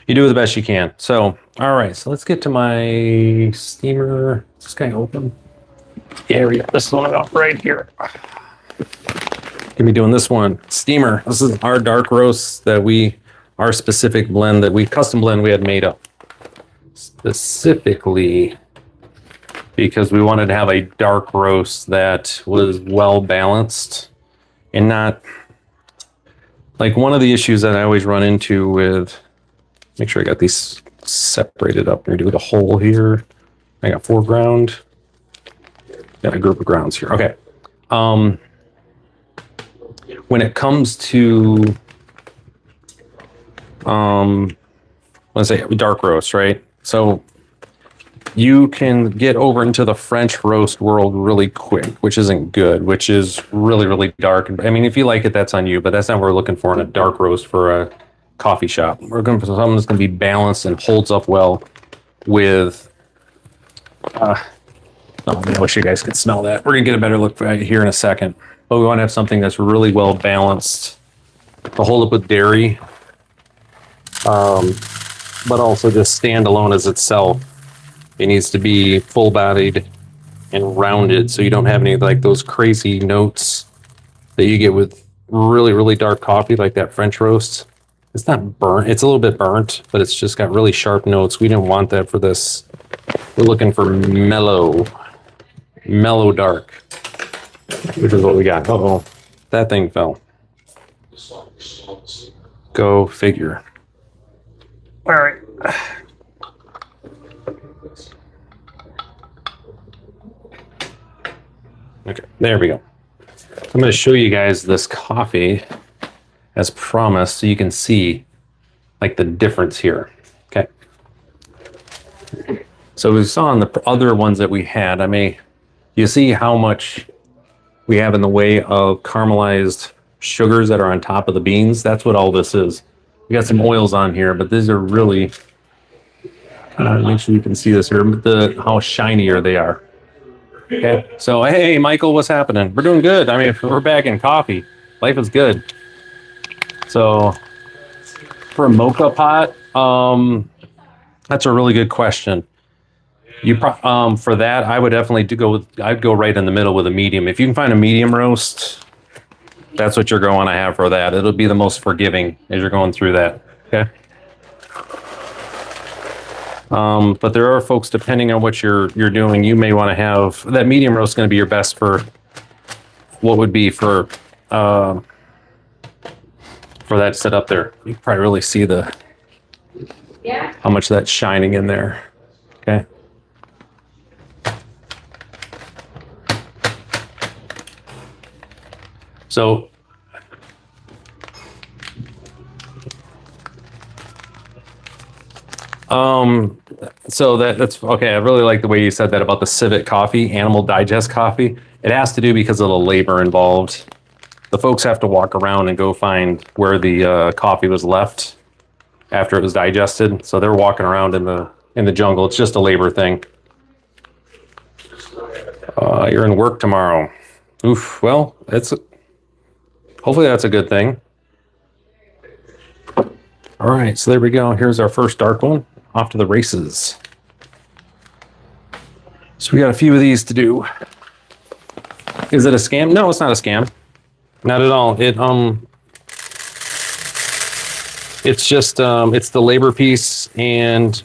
You do the best you can. So, all right. So let's get to my steamer. Is this guy open? Yeah, we got this one up right here. Gonna be doing this one. Steamer. This is our dark roast our specific blend that custom blend we had made up. Specifically because we wanted to have a dark roast that was well balanced and not like one of the issues that I always run into with, make sure I got these separated up and do the whole here. I got 4 ground. Got a group of grounds here. Okay. When it comes to, let's say dark roast, right? So you can get over into the French roast world really quick, which isn't good, which is really, really dark. I mean, if you like it, that's on you, but that's not what we're looking for in a dark roast for a coffee shop. We're looking for something that's going to be balanced and holds up well with I wish you guys could smell that. We're gonna get a better look right here in a second. But we want to have something that's really well balanced to hold up with dairy, but also just stand alone as itself. It needs to be full bodied and rounded so you don't have any like those crazy notes that you get with really, really dark coffee like that French roast. It's not burnt. It's a little bit burnt, but it's just got really sharp notes. We didn't want that for this. We're looking for mellow dark, which is what we got. Uh-oh, that thing fell. Go figure. All right. Okay, there we go. I'm going to show you guys this coffee as promised so you can see like the difference here. Okay. So we saw on the other ones that we had, you see how much we have in the way of caramelized sugars that are on top of the beans. That's what all this is. We got some oils on here, but these are really, make sure you can see this here, how shinier they are. Okay, so hey, Michael, what's happening? We're doing good. We're back in coffee. Life is good. So, for a mocha pot, that's a really good question. For that, I would definitely I'd go right in the middle with a medium. If you can find a medium roast, that's what you're going to have for that. It'll be the most forgiving as you're going through that. Okay. But there are folks, depending on what you're doing, you may want to have that medium roast. Going to be your best for what would be for that set up there. You can probably really see how much that's shining in there. Okay. So that's okay. I really like the way you said that about the civet coffee, animal digest coffee. It has to do because of the labor involved. The folks have to walk around and go find where the coffee was left after it was digested. So they're walking around in the jungle. It's just a labor thing. You're in work tomorrow. Oof. Well, hopefully that's a good thing. All right, so there we go. Here's our first dark one. Off to the races. So we got a few of these to do. Is it a scam? No, it's not a scam. Not at all. It's just it's the labor piece, and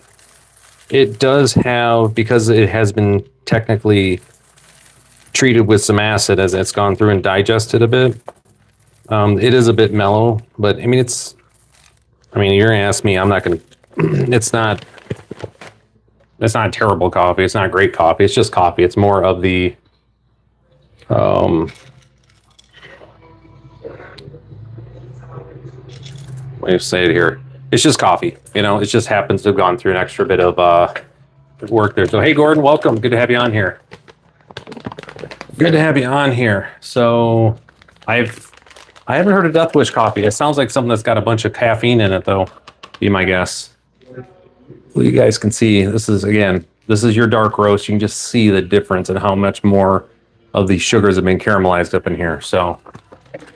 it does have, because it has been technically treated with some acid as it's gone through and digested a bit. It is a bit mellow, but you're gonna ask me, I'm not gonna. It's not terrible coffee. It's not great coffee. It's just coffee. It's more of the what do you say it here? It's just coffee. It just happens to have gone through an extra bit of work there. So hey, Gordon, welcome. Good to have you on here. So I haven't heard of Death Wish coffee. It sounds like something that's got a bunch of caffeine in it, though. Be my guess. Well, you guys can see, this is your dark roast. You can just see the difference in how much more of these sugars have been caramelized up in here. So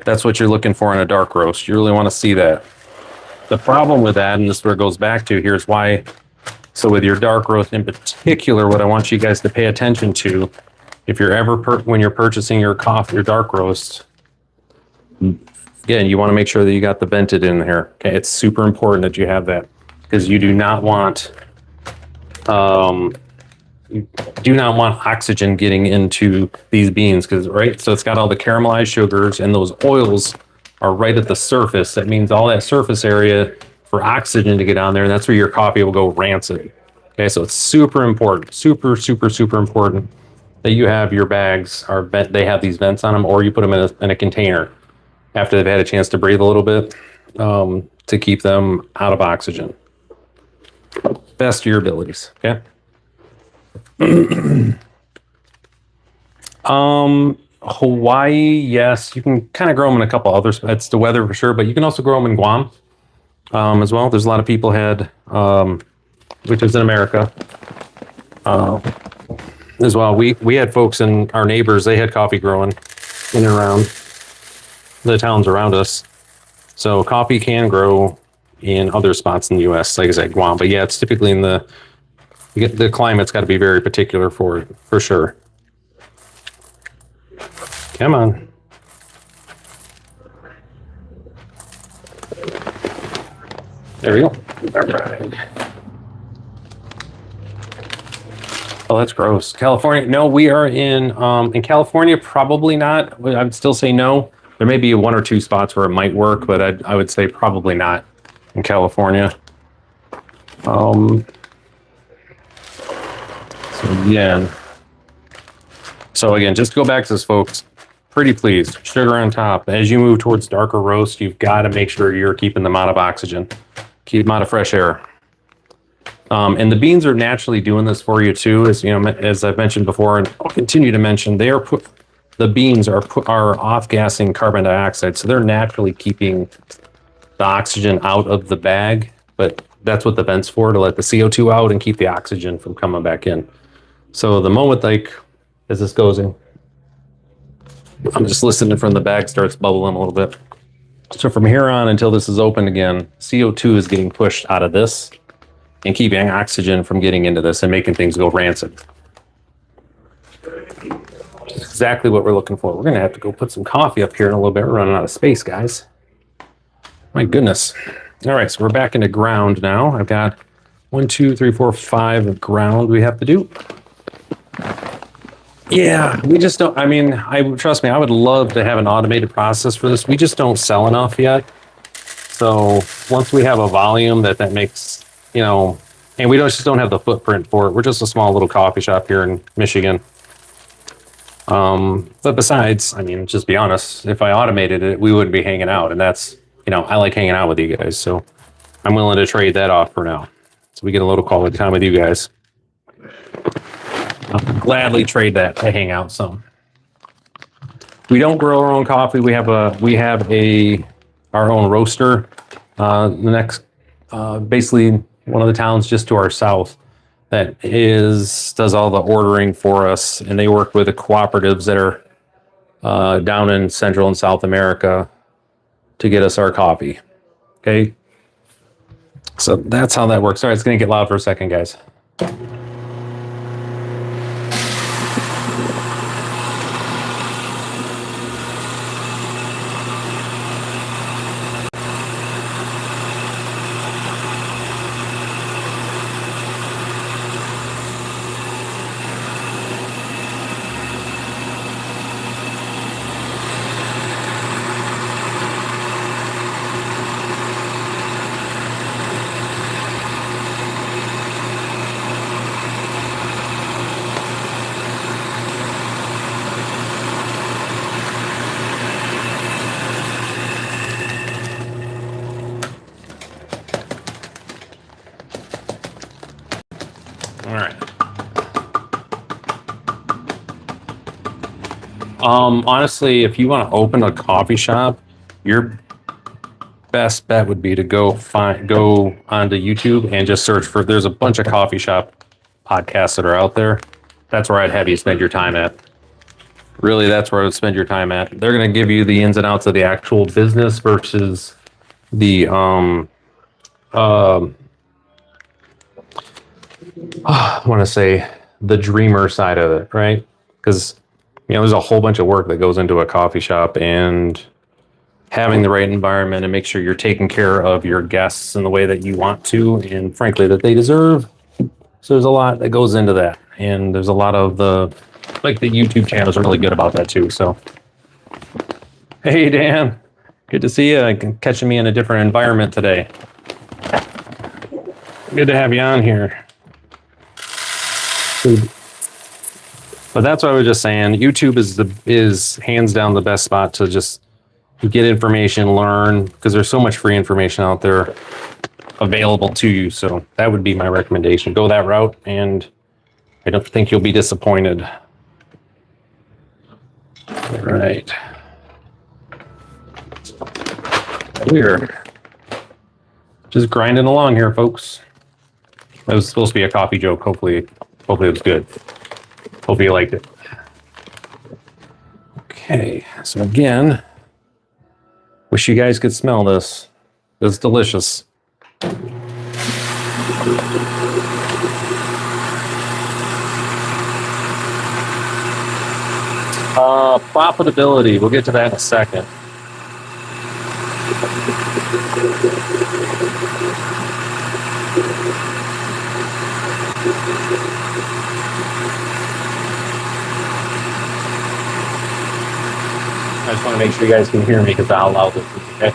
that's what you're looking for in a dark roast. You really want to see that. The problem with that, and this is where it goes back to, here's why. So with your dark roast in particular, what I want you guys to pay attention to, if you're ever, when you're purchasing your coffee, your dark roast, again, you want to make sure that you got the vented in here. Okay, it's super important that you have that, because you do not want oxygen getting into these beans, right? So it's got all the caramelized sugars, and those oils are right at the surface. That means all that surface area for oxygen to get on there, and that's where your coffee will go rancid. Okay, so it's super important, super important that you have your bags they have these vents on them, or you put them in a container after they've had a chance to breathe a little bit, to keep them out of oxygen. Best of your abilities, okay? Hawaii, yes, you can kind of grow them in a couple other spots. It's the weather for sure, but you can also grow them in Guam as well. There's a lot of people which is in America. as well. We had folks and our neighbors, they had coffee growing in and around the towns around us. So coffee can grow in other spots in the U.S., like I said, Guam. But yeah, it's typically in the climate's got to be very particular for it, for sure. Come on. There we go. All right. Oh, that's gross. California? No, we are in California. Probably not. I would still say no. There may be one or two spots where it might work, but I would say probably not in California. So again, just to go back to this, folks. Pretty please, sugar on top. As you move towards darker roast, you've got to make sure you're keeping them out of oxygen, keep them out of fresh air. And the beans are naturally doing this for you too, as you know, as I've mentioned before, and I'll continue to mention. The beans are off-gassing carbon dioxide, so they're naturally keeping the oxygen out of the bag. But that's what the vent's for, to let the CO2 out and keep the oxygen from coming back in. So the moment, like, as this goes in, I'm just listening from the bag starts bubbling a little bit. So from here on until this is open again, CO2 is getting pushed out of this and keeping oxygen from getting into this and making things go rancid. Exactly what we're looking for. We're going to have to go put some coffee up here in a little bit. We're running out of space, guys. My goodness. All right, so we're back into ground now. I've got 1, 2, 3, 4, 5 of ground we have to do. Yeah, we just don't. I mean, trust me, I would love to have an automated process for this. We just don't sell enough yet. So once we have a volume that makes, you know, and we just don't have the footprint for it. We're just a small little coffee shop here in Michigan. But besides, I mean, just be honest, if I automated it, we wouldn't be hanging out. And that's, you know, I like hanging out with you guys. So I'm willing to trade that off for now. So we get a little quality time with you guys. I'll gladly trade that to hang out some. We don't grow our own coffee. We have our own roaster. Basically one of the towns just to our south that does all the ordering for us, and they work with the cooperatives that are down in Central and South America to get us our coffee. Okay, so that's how that works. Sorry, it's gonna get loud for a second, guys. All right. Honestly, if you want to open a coffee shop, your best bet would be to go onto YouTube and just search for. There's a bunch of coffee shop podcasts that are out there. That's where I'd have you spend your time at. Really, that's where I would spend your time at. They're going to give you the ins and outs of the actual business versus the I want to say the dreamer side of it, right? Because, you know, there's a whole bunch of work that goes into a coffee shop, and having the right environment and make sure you're taking care of your guests in the way that you want to, and frankly, that they deserve. So there's a lot that goes into that. And there's a lot of the YouTube channels are really good about that too. So, hey, Dan, good to see you. Catching me in a different environment today. Good to have you on here. But that's what I was just saying. YouTube is hands down the best spot to just get information, learn, because there's so much free information out there available to you. So that would be my recommendation. Go that route, and I don't think you'll be disappointed. All right. We're just grinding along here, folks. That was supposed to be a coffee joke. Hopefully it was good. Hope you liked it. Okay, so again, wish you guys could smell this. It's delicious. Profitability, we'll get to that in a second. I just want to make sure you guys can hear me because I'll allow this. Okay.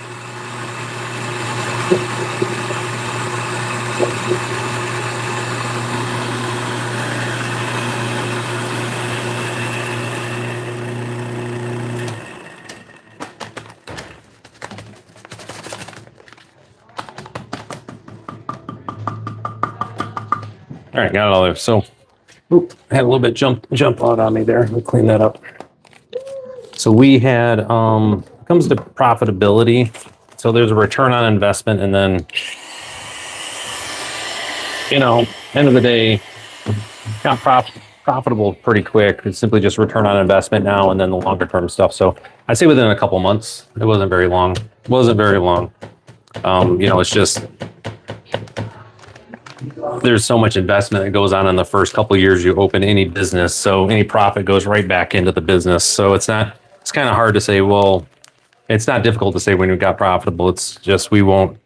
All right, got it all there. So, had a little bit jump out on me there. We'll clean that up. So we had, comes to profitability. So there's a return on investment, and then, end of the day, got profitable pretty quick. It's simply just return on investment now, and then the longer term stuff. So I'd say within a couple months. It wasn't very long. It's just, there's so much investment that goes on in the first couple of years you open any business. So any profit goes right back into the business. So it's kind of hard to say, well, it's not difficult to say when we got profitable. It's just, we won't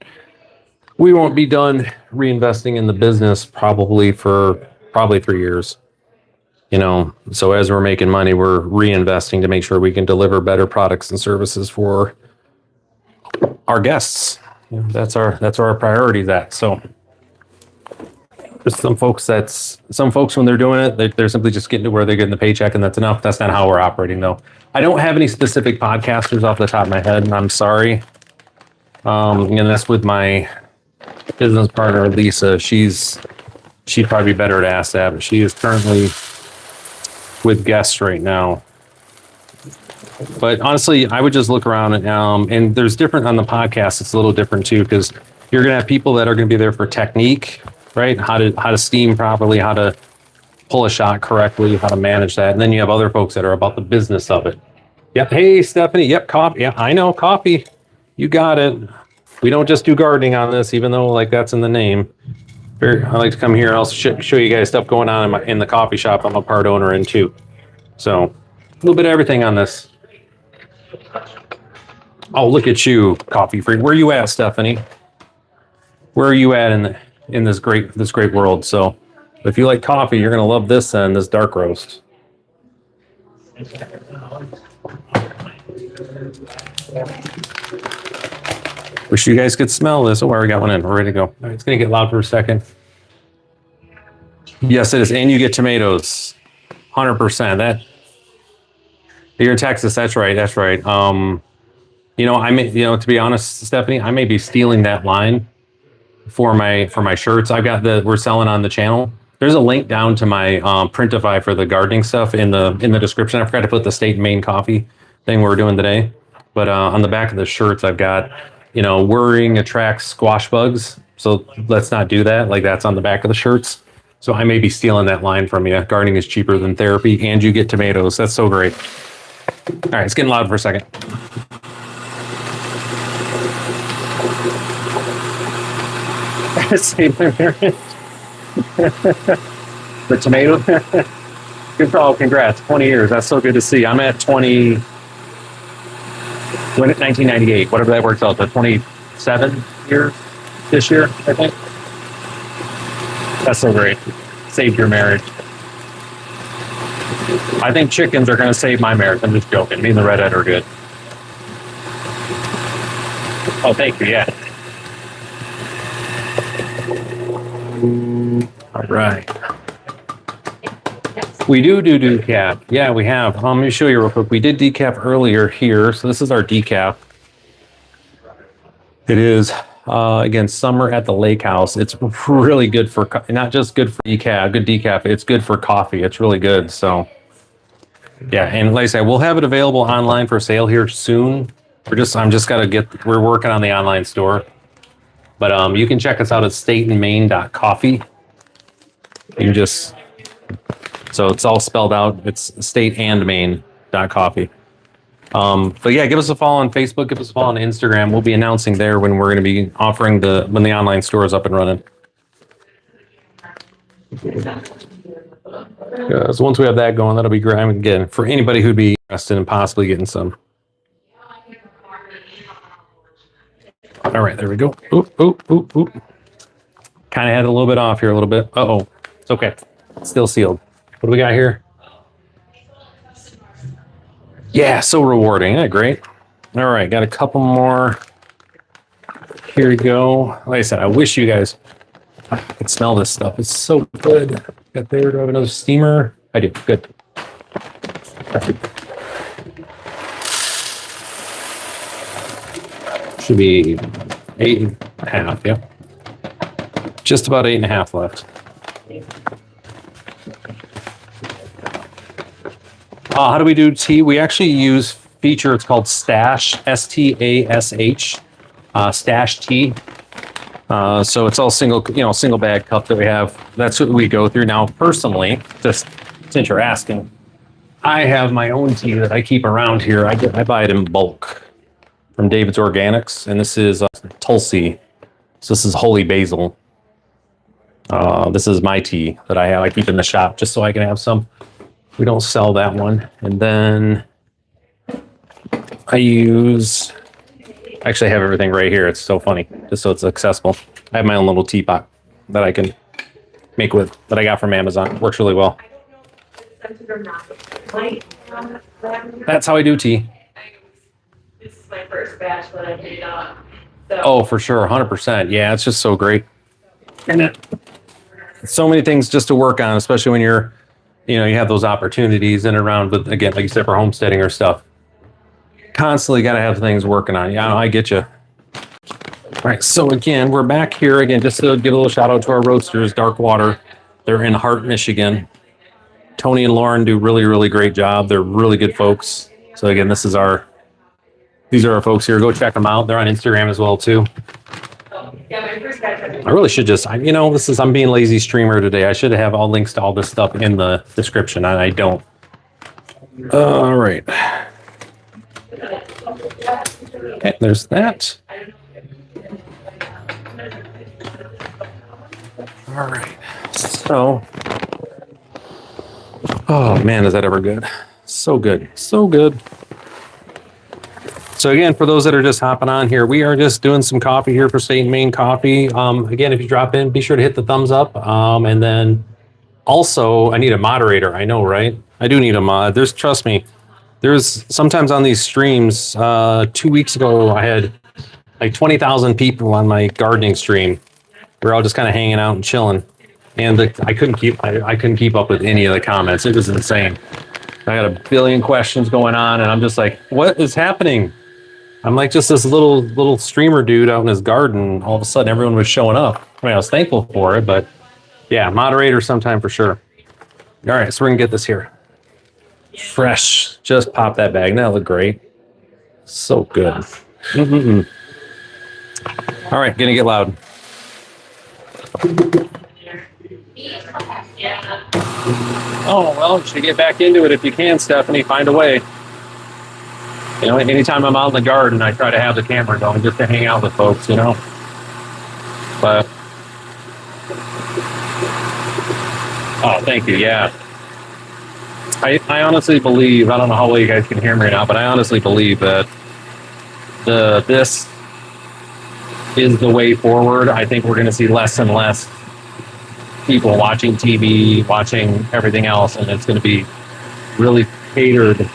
be done reinvesting in the business probably for 3 years. So as we're making money, we're reinvesting to make sure we can deliver better products and services for our guests. That's our priorities at. So there's some folks when they're doing it, they're simply just getting to where they're getting the paycheck and that's enough. That's not how we're operating though. I don't have any specific podcasters off the top of my head, and I'm sorry. And that's with my business partner, Lisa. She'd probably be better to ask that, but she is currently with guests right now. But honestly, I would just look around and there's different on the podcast. It's a little different too, because you're going to have people that are going to be there for technique, right? How to steam properly, how to pull a shot correctly, how to manage that. And then you have other folks that are about the business of it. Yep. Hey, Stephanie. Yep. Coffee. Yeah, I know. Coffee. You got it. We don't just do gardening on this, even though like that's in the name. I like to come here. I'll show you guys stuff going on in the coffee shop I'm a part owner in too. So a little bit of everything on this. Oh, look at you, coffee freak. Where are you at, Stephanie? Where are you at in this great world? So if you like coffee, you're gonna love this and this dark roast. Wish you guys could smell this. Oh, I already got one in. We're ready to go. All right, it's gonna get loud for a second. Yes, it is, and you get tomatoes, 100%. That you're in Texas. That's right. To be honest, Stephanie, I may be stealing that line for my shirts. We're selling on the channel. There's a link down to my Printify for the gardening stuff in the description. I forgot to put the State and Maine coffee thing we're doing today. But on the back of the shirts, I've got, worrying attracts squash bugs. So let's not do that. Like that's on the back of the shirts. So I may be stealing that line from you. Gardening is cheaper than therapy, and you get tomatoes. That's so great. All right, it's getting loud for a second. The tomato. Good call. Congrats. 20 years. That's so good to see. I'm at 1998, whatever that works out to, 27 years this year, I think. That's so great. Saved your marriage. I think chickens are going to save my marriage. I'm just joking. Me and the redhead are good. Oh, thank you. Yeah. All right. We do decaf. Yeah, we have. Let me show you real quick. We did decaf earlier here. So this is our decaf. It is, again, summer at the lake house. It's really good for, not just good for decaf, it's good for coffee. It's really good. So yeah. And like I said, we'll have it available online for sale here soon. We're working on the online store, but you can check us out at stateandmaine.coffee. You can just So it's all spelled out. It's state and Maine.coffee. But yeah, give us a follow on Facebook, give us a follow on Instagram. We'll be announcing there when we're going to be offering when the online store is up and running. So once we have that going, that'll be great. Again, for anybody who'd be interested in possibly getting some. All right, there we go. Oop, oop, oop, oop. Kind of had a little bit off here a little bit. Uh-oh. It's okay. It's still sealed. What do we got here? Yeah, so rewarding. Isn't that great? All right, got a couple more. Here we go. Like I said, I wish you guys could smell this stuff. It's so good. Got there. Do I have another steamer? I do. Good. Should be 8.5. Yeah. Just about 8.5 left. How do we do tea? We actually use feature. It's called Stash, S-T-A-S-H, Stash tea. So it's all single bag cup that we have. That's what we go through now. Personally, just since you're asking, I have my own tea that I keep around here. I buy it in bulk from David's Organics, and this is Tulsi. So this is holy basil. This is my tea that I have. I keep in the shop just so I can have some. We don't sell that one. And then I actually have everything right here. It's so funny, just so it's accessible. I have my own little teapot that I can make with, that I got from Amazon. Works really well. That's how I do tea. This is my first batch that I made on. Oh, for sure. 100%. Yeah, it's just so great. And so many things just to work on, especially when you have those opportunities in and around, but again, like you said, for homesteading or stuff, constantly got to have things working on. Yeah, I get you. All right. So again, we're back here again, just to give a little shout out to our roasters, Dark Water. They're in Hart, Michigan. Tony and Lauren do really, really great job. They're really good folks. So again, these are our folks here. Go check them out. They're on Instagram as well too. I really should I'm being lazy streamer today. I should have all links to all this stuff in the description, and I don't. All right. Okay, there's that. All right. So, oh man, is that ever good? So good. So good. So again, for those that are just hopping on here, we are just doing some coffee here for State and Maine Coffee. Again, if you drop in, be sure to hit the thumbs up. And then also, I need a moderator. I know, right? I do need a mod. Trust me, there's sometimes on these streams, 2 weeks ago, I had like 20,000 people on my gardening stream. We're all just kind of hanging out and chilling. And I couldn't keep up with any of the comments. It was insane. I got a billion questions going on, and I'm just like, what is happening? I'm like just this little streamer dude out in his garden. All of a sudden, everyone was showing up. I mean, I was thankful for it, but yeah, moderator sometime for sure. All right, so we're gonna get this here. Fresh, just pop that bag. That look great. So good. Mm-mm-mm. All right, gonna get loud. Oh, well, you should get back into it if you can, Stephanie. Find a way. Anytime I'm out in the garden, I try to have the camera going just to hang out with folks, But, oh, thank you. Yeah. I honestly believe, I don't know how well you guys can hear me right now, but I honestly believe that this is the way forward. I think we're going to see less and less people watching TV, watching everything else, and it's going to be really catered.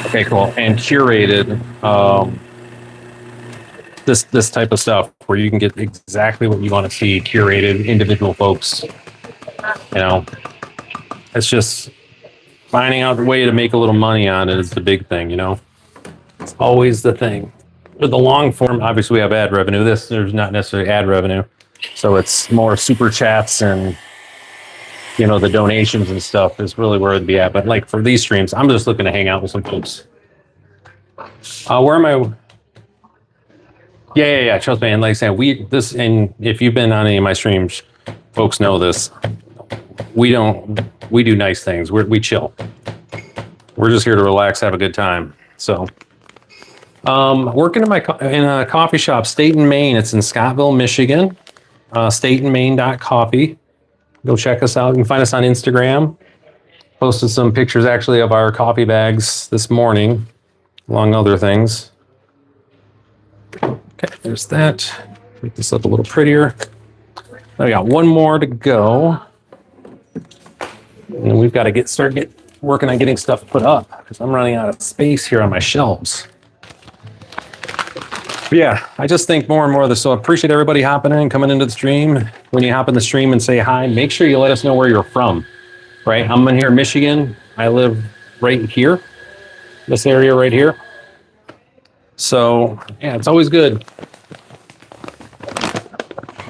Okay, cool. And curated this type of stuff where you can get exactly what you want to see, curated, individual folks. It's just finding out a way to make a little money on it is the big thing, It's always the thing. With the long form, obviously we have ad revenue. There's not necessarily ad revenue. So it's more super chats and, the donations and stuff is really where it'd be at. But like for these streams, I'm just looking to hang out with some folks. Where am I? Yeah. Trust me. And like I said, and if you've been on any of my streams, folks know this. we do nice things. We chill. We're just here to relax, have a good time. So, working in a coffee shop, State and Main. It's in Scottville, Michigan. stateandmain.coffee. Go check us out. You can find us on Instagram. Posted some pictures actually of our coffee bags this morning, among other things. Okay, there's that. Make this look a little prettier. Now we got one more to go. And we've got to start working on getting stuff put up because I'm running out of space here on my shelves. But yeah, I just think more and more of this. So I appreciate everybody hopping in, coming into the stream. When you hop in the stream and say hi, make sure you let us know where you're from, right? I'm in here in Michigan. I live right here, this area right here. So yeah, it's always good.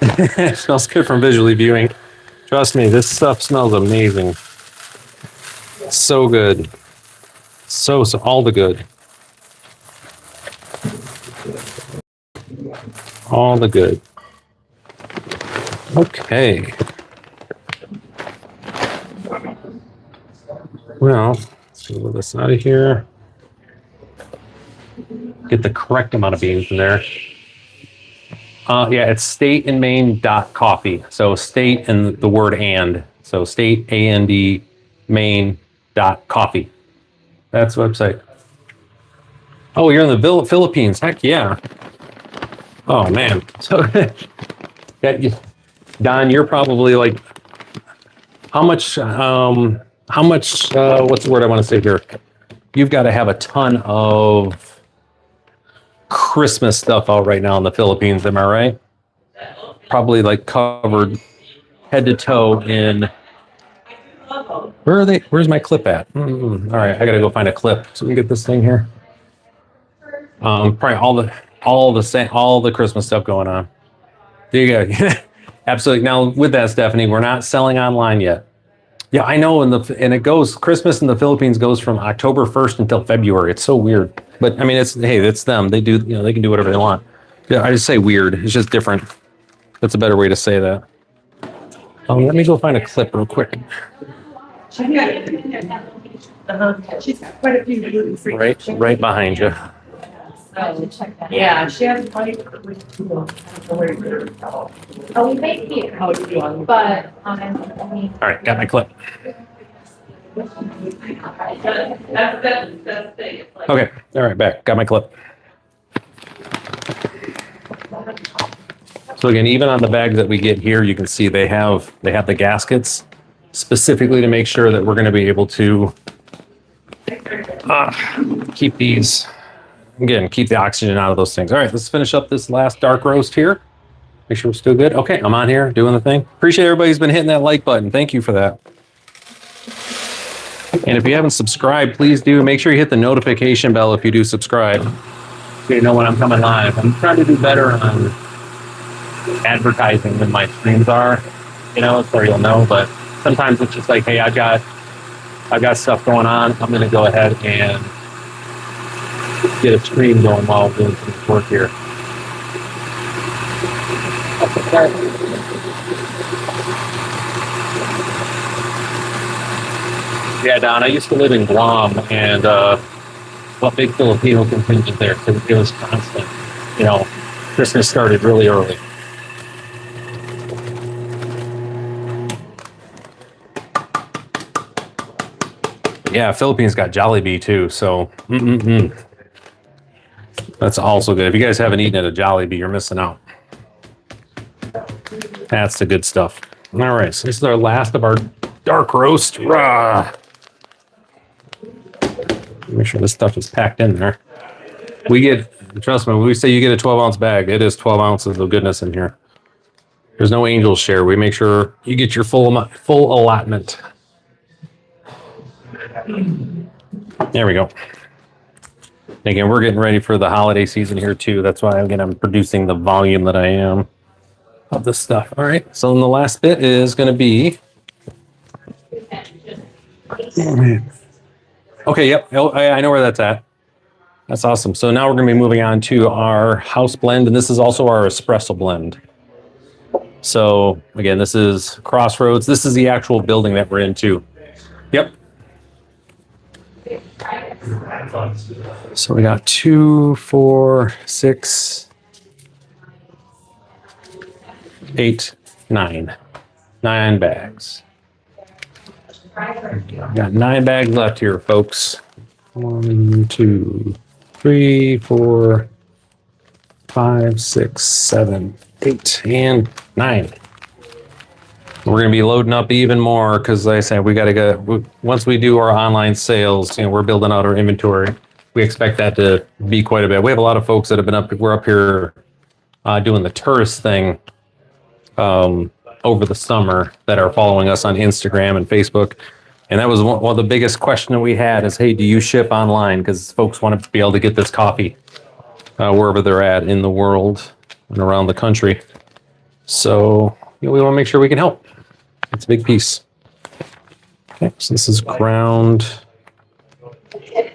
It smells good from visually viewing. Trust me, this stuff smells amazing. So good. So all the good. All the good. Okay. Well, let's move this out of here. Get the correct amount of beans in there. Yeah, it's stateandmain.coffee. So state and the word and. So state and main.coffee. That's the website. Oh, you're in the Philippines. Heck yeah. Oh man. So Don, you're probably like how much what's the word I want to say here? You've got to have a ton of Christmas stuff out right now in the Philippines, am I right? Probably like covered head to toe in. Where are they? Where's my clip at? All right, I gotta go find a clip so we can get this thing here. Probably all the Christmas stuff going on. There you go. Absolutely. Now with that, Stephanie, we're not selling online yet. Yeah, I know. And it goes Christmas in the Philippines goes from October 1st until February. It's so weird. But I mean, it's them. They do, they can do whatever they want. Yeah, I just say weird. It's just different. That's a better way to say that. Let me go find a clip real quick. She's got quite a few gluten-free. Right behind you. Yeah, she has quite. Oh, we make it. But, All right, got my clip. That's the thing. Okay, all right, back. Got my clip. So again, even on the bags that we get here, you can see they have the gaskets specifically to make sure that we're going to be able to keep these, again, keep the oxygen out of those things. All right, let's finish up this last dark roast here. Make sure we're still good. Okay, I'm on here doing the thing. Appreciate everybody who's been hitting that like button. Thank you for that. And if you haven't subscribed, please do. Make sure you hit the notification bell if you do subscribe, so you know when I'm coming live. I'm trying to do better on advertising than my streams are, so you'll know. But sometimes it's just like, hey, I've got stuff going on. I'm going to go ahead and get a stream going while doing some work here. Yeah, Don, I used to live in Guam, and what big Filipino contingent there, because it was constant. Christmas started really early. Yeah, Philippines got Jollibee too, so that's also good. If you guys haven't eaten at a Jollibee, you're missing out. That's the good stuff. All right, so this is our last of our dark roast. Rah. Make sure this stuff is packed in there. Trust me, when we say you get a 12-ounce bag, it is 12 ounces of goodness in here. There's no angel's share. We make sure you get your full allotment. There we go. Again, we're getting ready for the holiday season here too. That's why I'm producing the volume that I am of this stuff. All right. So then the last bit is going to be. Okay. Yep. I know where that's at. That's awesome. So now we're going to be moving on to our house blend, and this is also our espresso blend. So again, this is Crossroads. This is the actual building that we're in too. Yep. So we got 2, 4, 6, 8, 9. 9 bags. Got 9 bags left here, folks. 1, 2, 3, 4, 5, 6, 7, 8, and 9. We're going to be loading up even more because, like I said, we got to go. Once we do our online sales, we're building out our inventory. We expect that to be quite a bit. We have a lot of folks that have been up. We're up here doing the tourist thing over the summer that are following us on Instagram and Facebook. And that was one of the biggest questions that we had is, hey, do you ship online? Because folks want to be able to get this coffee wherever they're at in the world and around the country. So we want to make sure we can help. It's a big piece. Okay, so this is ground. I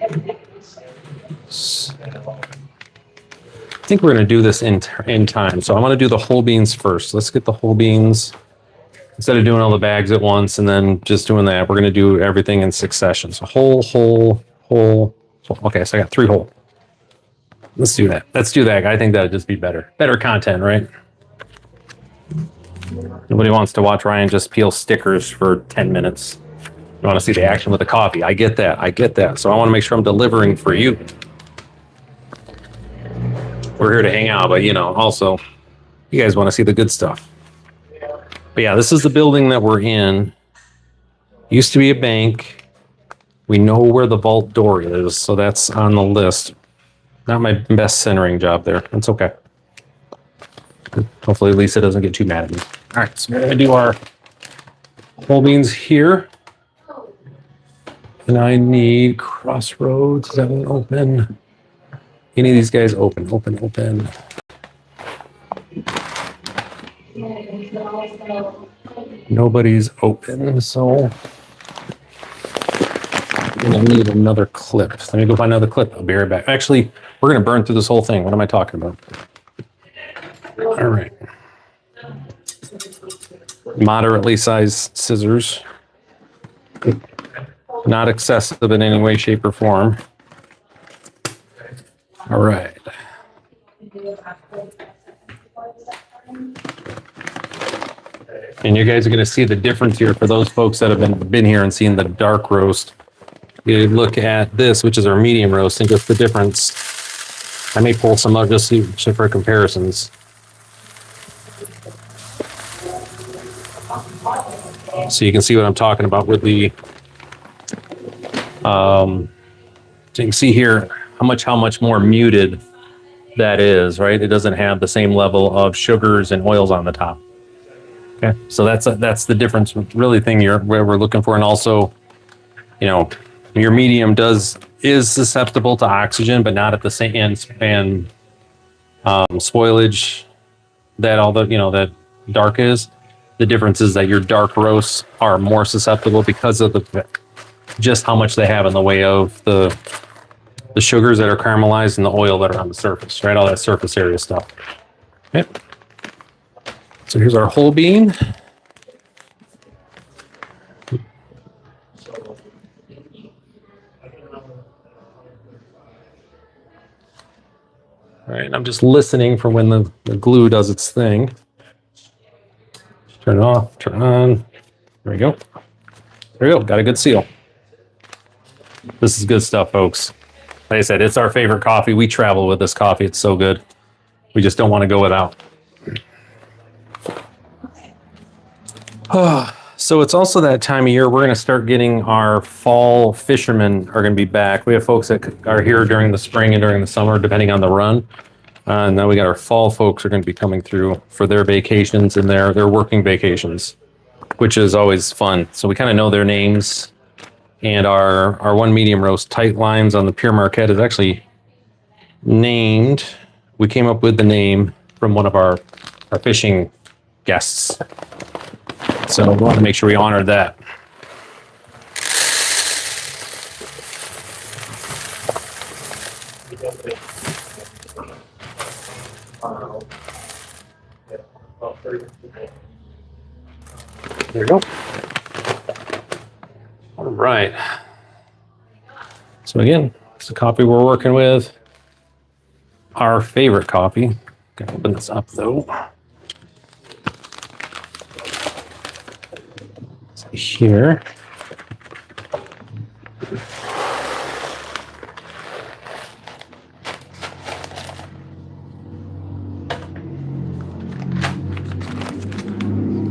think we're going to do this in time. So I want to do the whole beans first. Let's get the whole beans. Instead of doing all the bags at once and then just doing that, we're going to do everything in succession. So whole. Okay, so I got 3 whole. Let's do that. Let's do that. I think that'd just be better. Better content, right? Nobody wants to watch Ryan just peel stickers for 10 minutes. You want to see the action with the coffee. I get that. So I want to make sure I'm delivering for you. We're here to hang out, but also you guys want to see the good stuff. But yeah, this is the building that we're in. Used to be a bank. We know where the vault door is, so that's on the list. Not my best centering job there. That's okay. Hopefully Lisa doesn't get too mad at me. All right, so we're going to do our whole beans here. And I need Crossroads. Is that one open? Any of these guys open. Nobody's open, so I'm going to need another clip. Let me go find another clip. I'll be right back. Actually, we're going to burn through this whole thing. What am I talking about? All right. Moderately sized scissors. Not excessive in any way, shape, or form. All right. And you guys are going to see the difference here for those folks that have been here and seen the dark roast. You look at this, which is our medium roast, and just the difference. I may pull some up just for comparisons. So you can see what I'm talking about with the, so you can see here how much more muted that is, right? It doesn't have the same level of sugars and oils on the top. Okay, so that's the difference, really thing where we're looking for, and also, your medium is susceptible to oxygen, but not at the same and spoilage that that dark is. The difference is that your dark roasts are more susceptible because of just how much they have in the way of the sugars that are caramelized and the oil that are on the surface, right? All that surface area stuff. Okay. So here's our whole bean. All right, I'm just listening for when the glue does its thing. Turn it off, turn it on. There we go. There we go, got a good seal. This is good stuff, folks. Like I said, it's our favorite coffee. We travel with this coffee. It's so good. We just don't want to go without. So it's also that time of year we're going to start getting our fall fishermen are going to be back. We have folks that are here during the spring and during the summer, depending on the run. And then we got our fall folks are going to be coming through for their vacations and their working vacations, which is always fun. So we kind of know their names. And our one medium roast tight lines on the Pure Marquette is actually named. We came up with the name from one of our fishing guests. So we want to make sure we honor that. There you go. All right. So again, it's the coffee we're working with. Our favorite coffee. Gotta open this up though. See here.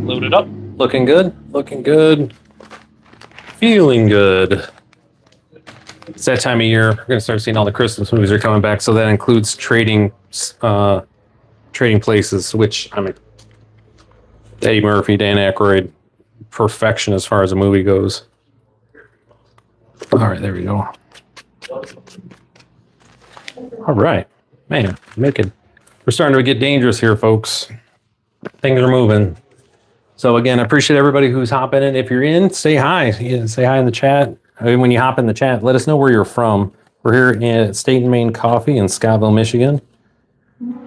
Load it up. Looking good. Looking good. Feeling good. It's that time of year. We're gonna start seeing all the Christmas movies are coming back, so that includes trading places, which I mean, Eddie Murphy, Dan Aykroyd, perfection as far as a movie goes. All right, there we go. All right, man, we're starting to get dangerous here, folks. Things are moving. So again, I appreciate everybody who's hopping in. If you're in, say hi. Say hi in the chat. I mean, when you hop in the chat, let us know where you're from. We're here at State and Main Coffee in Scottsville, Michigan.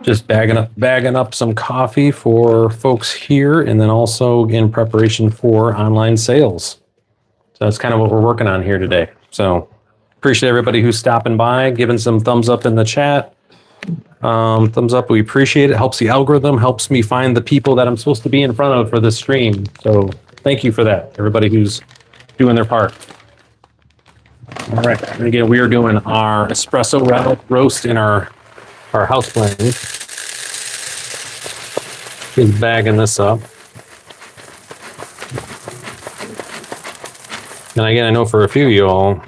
Just bagging up some coffee for folks here, and then also in preparation for online sales. So that's kind of what we're working on here today. So appreciate everybody who's stopping by, giving some thumbs up in the chat. Thumbs up, we appreciate it. Helps the algorithm, helps me find the people that I'm supposed to be in front of for this stream. So thank you for that, everybody who's doing their part. All right, and again, we are doing our espresso roast in our house blend. He's bagging this up. And again, I know for a few of you all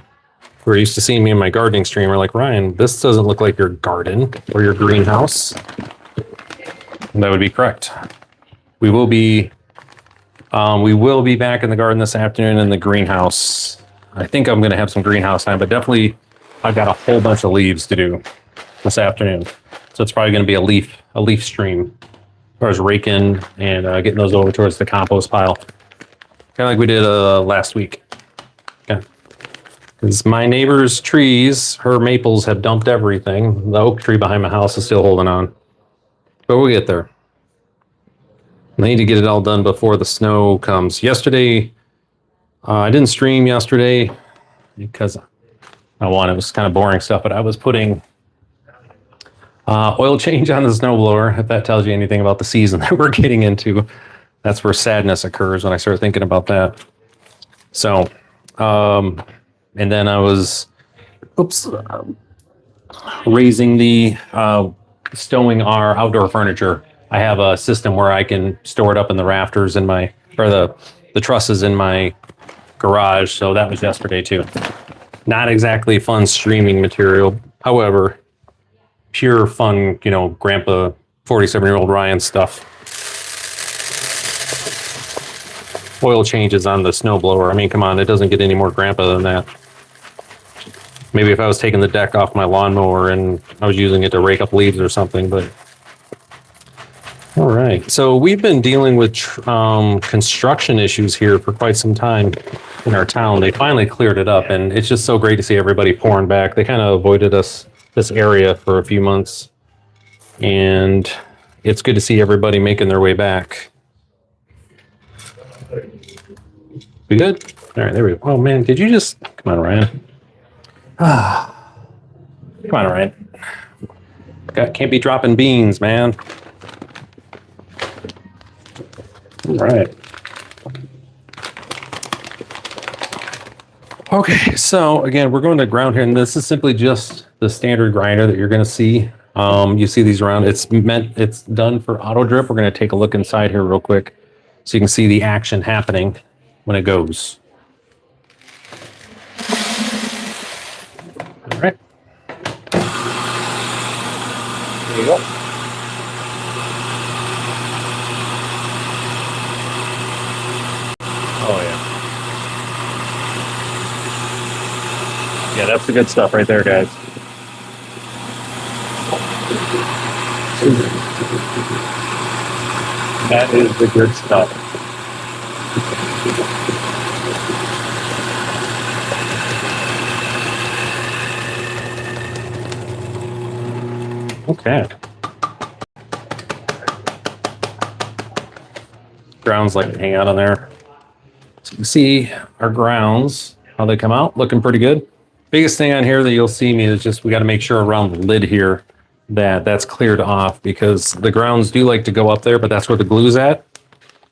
who are used to seeing me in my gardening stream are like, Ryan, this doesn't look like your garden or your greenhouse. And that would be correct. We will be back in the garden this afternoon in the greenhouse. I think I'm going to have some greenhouse time, but definitely I've got a whole bunch of leaves to do this afternoon. So it's probably going to be a leaf stream as far as raking and getting those over towards the compost pile. Kind of like we did last week. Okay. Because my neighbor's trees, her maples have dumped everything. The oak tree behind my house is still holding on. But we'll get there. I need to get it all done before the snow comes. Yesterday, I didn't stream yesterday because it was kind of boring stuff, but I was putting oil change on the snowblower. If that tells you anything about the season that we're getting into, that's where sadness occurs when I start thinking about that. So, and then I was, stowing our outdoor furniture. I have a system where I can store it up in the rafters in the trusses in my garage. So that was yesterday too. Not exactly fun streaming material. However, pure fun, grandpa 47-year-old Ryan stuff. Oil changes on the snowblower. I mean, come on, it doesn't get any more grandpa than that. Maybe if I was taking the deck off my lawnmower and I was using it to rake up leaves or something, but all right. So we've been dealing with construction issues here for quite some time in our town. They finally cleared it up, and it's just so great to see everybody pouring back. They kind of avoided this area for a few months, and it's good to see everybody making their way back. We good? All right, there we go. Oh man, did you just come on, Ryan? Come on, Ryan. Can't be dropping beans, man. All right. Okay, so again, we're going to ground here, and this is simply just the standard grinder that you're going to see. You see these around. It's done for auto drip. We're going to take a look inside here real quick, so you can see the action happening when it goes. All right. There you go. Oh, yeah. Yeah, that's the good stuff right there, guys. That is the good stuff. Okay. grounds like to hang out on there. So you can see our grounds, how they come out, looking pretty good. Biggest thing on here that you'll see me is just we got to make sure around the lid here that that's cleared off, because the grounds do like to go up there, but that's where the glue's at.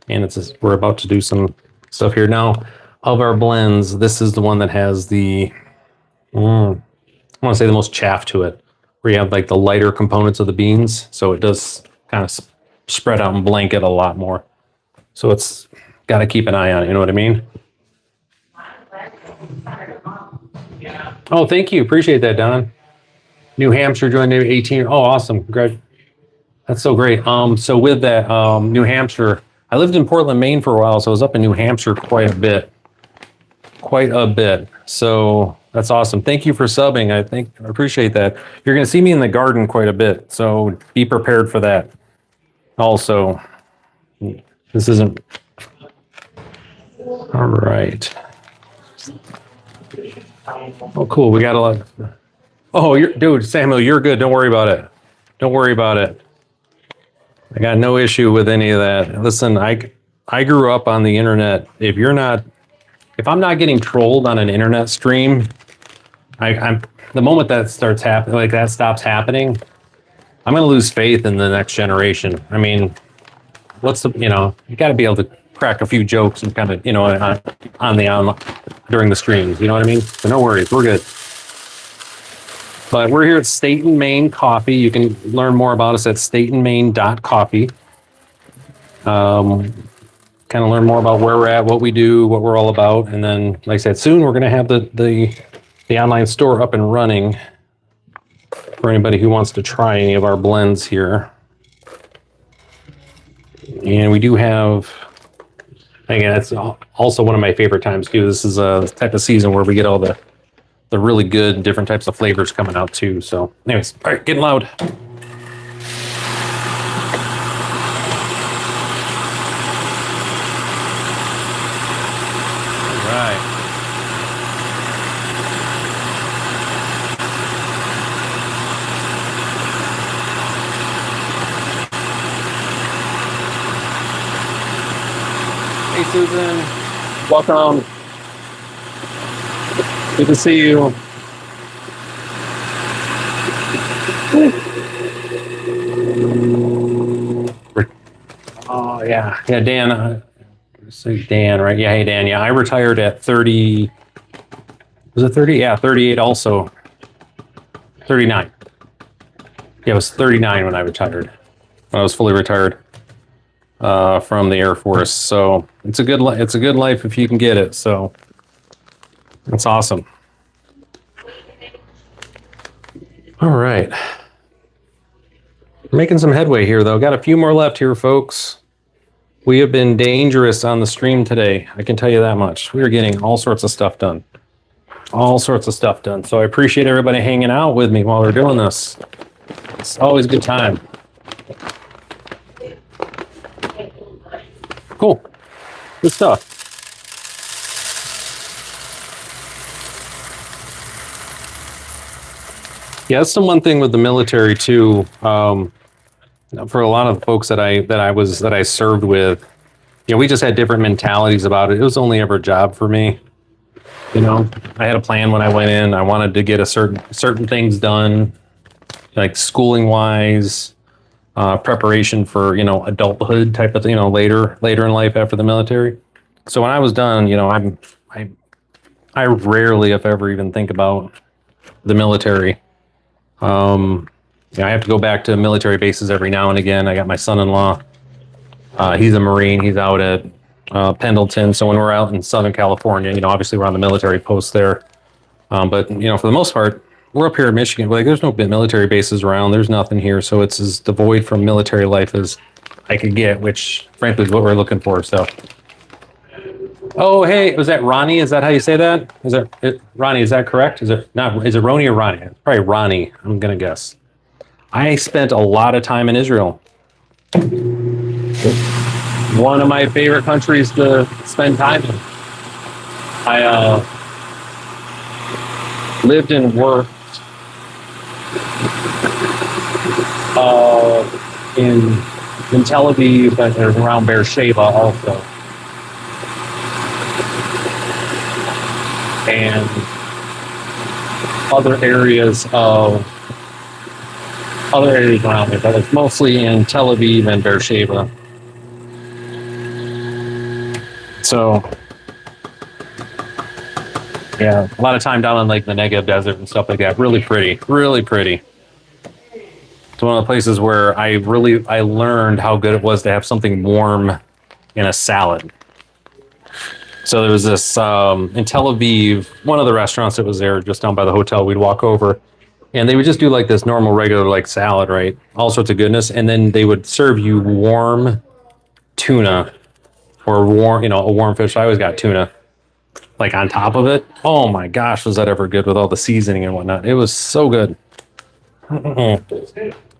And we're about to do some stuff here now. Of our blends, this is the one that has the, I want to say the most chaff to it, where you have like the lighter components of the beans. So it does kind of spread out and blanket a lot more. So it's got to keep an eye on it. You know what I mean? Oh, thank you. Appreciate that, Don. New Hampshire joined 18. Oh, awesome. Great. That's so great. So with that, New Hampshire, I lived in Portland, Maine for a while, so I was up in New Hampshire quite a bit. So that's awesome. Thank you for subbing. I appreciate that. You're going to see me in the garden quite a bit, so be prepared for that. Also, this isn't all right. Oh, cool. We got a lot. Oh, dude, Samuel, you're good. Don't worry about it. Don't worry about it. I got no issue with any of that. Listen, I grew up on the internet. If I'm not getting trolled on an internet stream, I'm the moment that starts happening, like that stops happening, I'm going to lose faith in the next generation. I mean, you got to be able to crack a few jokes and kind of, during the streams. You know what I mean? So no worries, we're good. But we're here at Staten, Maine Coffee. You can learn more about us at statenmaine.coffee. Kind of learn more about where we're at, what we do, what we're all about. And then, like I said, soon we're going to have the online store up and running for anybody who wants to try any of our blends here. And we do have, again, that's also one of my favorite times too. This is a type of season where we get all the really good different types of flavors coming out too. So anyways, all right, getting loud. All right. Hey, Susan. Welcome. Good to see you. Oh, yeah. Yeah, Dan. Say Dan, right? Yeah, hey, Dan. Yeah, I retired at 30. Was it 30? Yeah, 38 also. 39. Yeah, it was 39 when I retired. When I was fully retired from the Air Force. So it's a good life if you can get it. So that's awesome. All right. Making some headway here, though. Got a few more left here, folks. We have been dangerous on the stream today. I can tell you that much. We are getting all sorts of stuff done. All sorts of stuff done. So I appreciate everybody hanging out with me while we're doing this. It's always a good time. Cool. Good stuff. Yeah, that's the one thing with the military too. For a lot of the folks that I served with, we just had different mentalities about it. It was only ever a job for me. I had a plan when I went in. I wanted to get certain things done, like schooling wise, preparation for adulthood type of thing. Later in life after the military. So when I was done, I rarely, if ever, even think about the military. I have to go back to military bases every now and again. I got my son-in-law. He's a Marine. He's out at Pendleton. So when we're out in Southern California, obviously we're on the military post there. But for the most part, we're up here in Michigan. Like, there's no military bases around. There's nothing here. So it's as devoid from military life as I could get, which frankly is what we're looking for. So, oh, hey, was that Ronnie? Is that how you say that? Ronnie? Is that correct? Is it not? Is it Ronnie or Ronnie? It's probably Ronnie. I'm gonna guess. I spent a lot of time in Israel. One of my favorite countries to spend time in. I lived and worked in in Tel Aviv, but there's around Beersheba also. And other areas around there, but it's mostly in Tel Aviv and Beersheba. So, yeah, a lot of time down in like the Negev Desert and stuff like that. Really pretty, really pretty. It's one of the places where I learned how good it was to have something warm in a salad. So there was this in Tel Aviv, one of the restaurants that was there just down by the hotel. We'd walk over, and they would just do like this normal, regular like salad, right? All sorts of goodness, and then they would serve you warm tuna or warm, a warm fish. I always got tuna like on top of it. Oh my gosh, was that ever good with all the seasoning and whatnot? It was so good.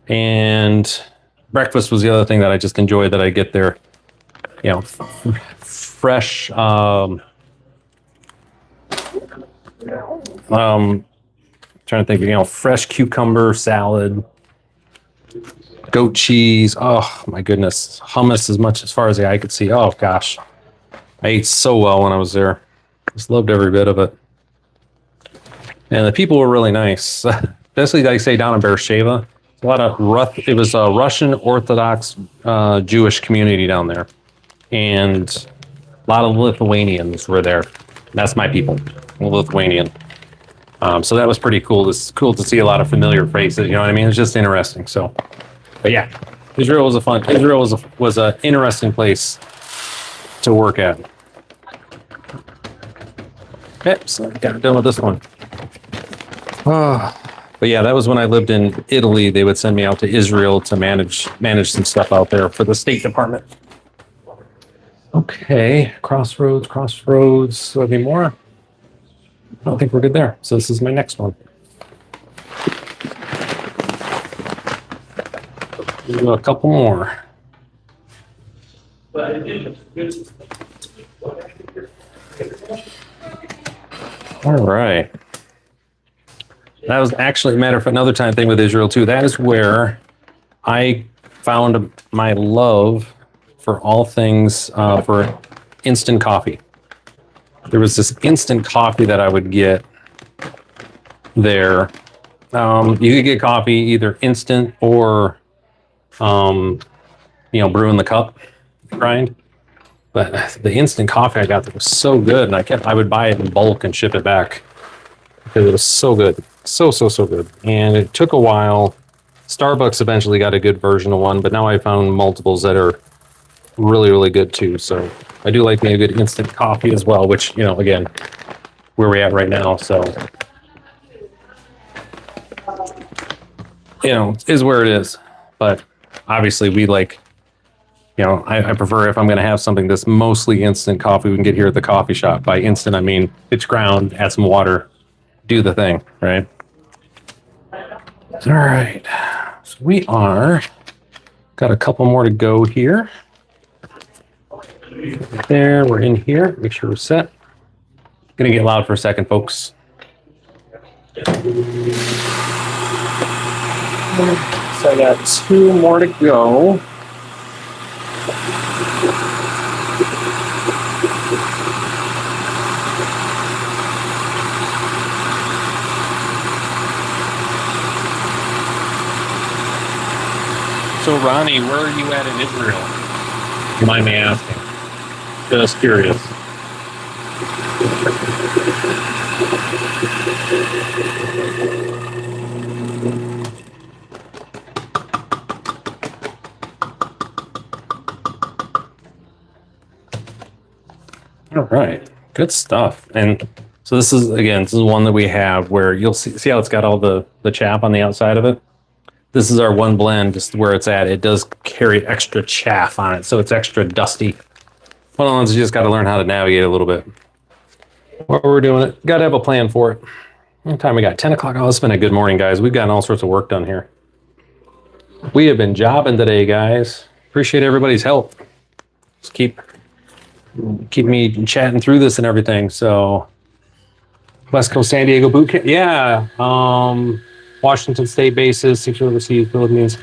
And breakfast was the other thing that I just enjoyed that I get there. Fresh trying to think, fresh cucumber salad, goat cheese. Oh my goodness. Hummus as far as the eye could see. Oh gosh. I ate so well when I was there. Just loved every bit of it. And the people were really nice. Especially, like I say, down in Beersheba. A lot of it was a Russian Orthodox Jewish community down there. And a lot of Lithuanians were there. That's my people, Lithuanian. So that was pretty cool. It's cool to see a lot of familiar faces. You know what I mean? It's just interesting. So, but yeah, Israel was an interesting place to work at. Okay, so got done with this one. But yeah, that was when I lived in Italy. They would send me out to Israel to manage some stuff out there for the State Department. Okay, crossroads. So any more? I don't think we're good there. So this is my next one. We'll do a couple more. All right. That was actually a matter of another time thing with Israel too. That is where I found my love for all things for instant coffee. There was this instant coffee that I would get there. You could get coffee either instant or, brew in the cup, grind. But the instant coffee I got that was so good, and I would buy it in bulk and ship it back because it was so good, so good. And it took a while. Starbucks eventually got a good version of one, but now I found multiples that are really, really good too. So I do like me a good instant coffee as well, which, again, where we're at right now. So, is where it is. But obviously we like, I prefer if I'm going to have something that's mostly instant coffee, we can get here at the coffee shop. By instant, I mean, it's ground, add some water, do the thing, right? All right. So we got a couple more to go here. There, we're in here. Make sure we're set. Gonna get loud for a second, folks. So I got 2 more to go. So Ronnie, where are you at in Israel? You mind me asking? Just curious. All right, good stuff. And so this is one that we have where you'll see how it's got all the chaff on the outside of it. This is our one blend, just where it's at. It does carry extra chaff on it, so it's extra dusty. One of the ones you just got to learn how to navigate a little bit. While we're doing it, got to have a plan for it. What time we got? 10 o'clock. Oh, it's been a good morning, guys. We've gotten all sorts of work done here. We have been jobbing today, guys. Appreciate everybody's help. Just keep me chatting through this and everything. So, West Coast San Diego boot camp. Yeah. Washington State bases, 6 overseas, Philippines.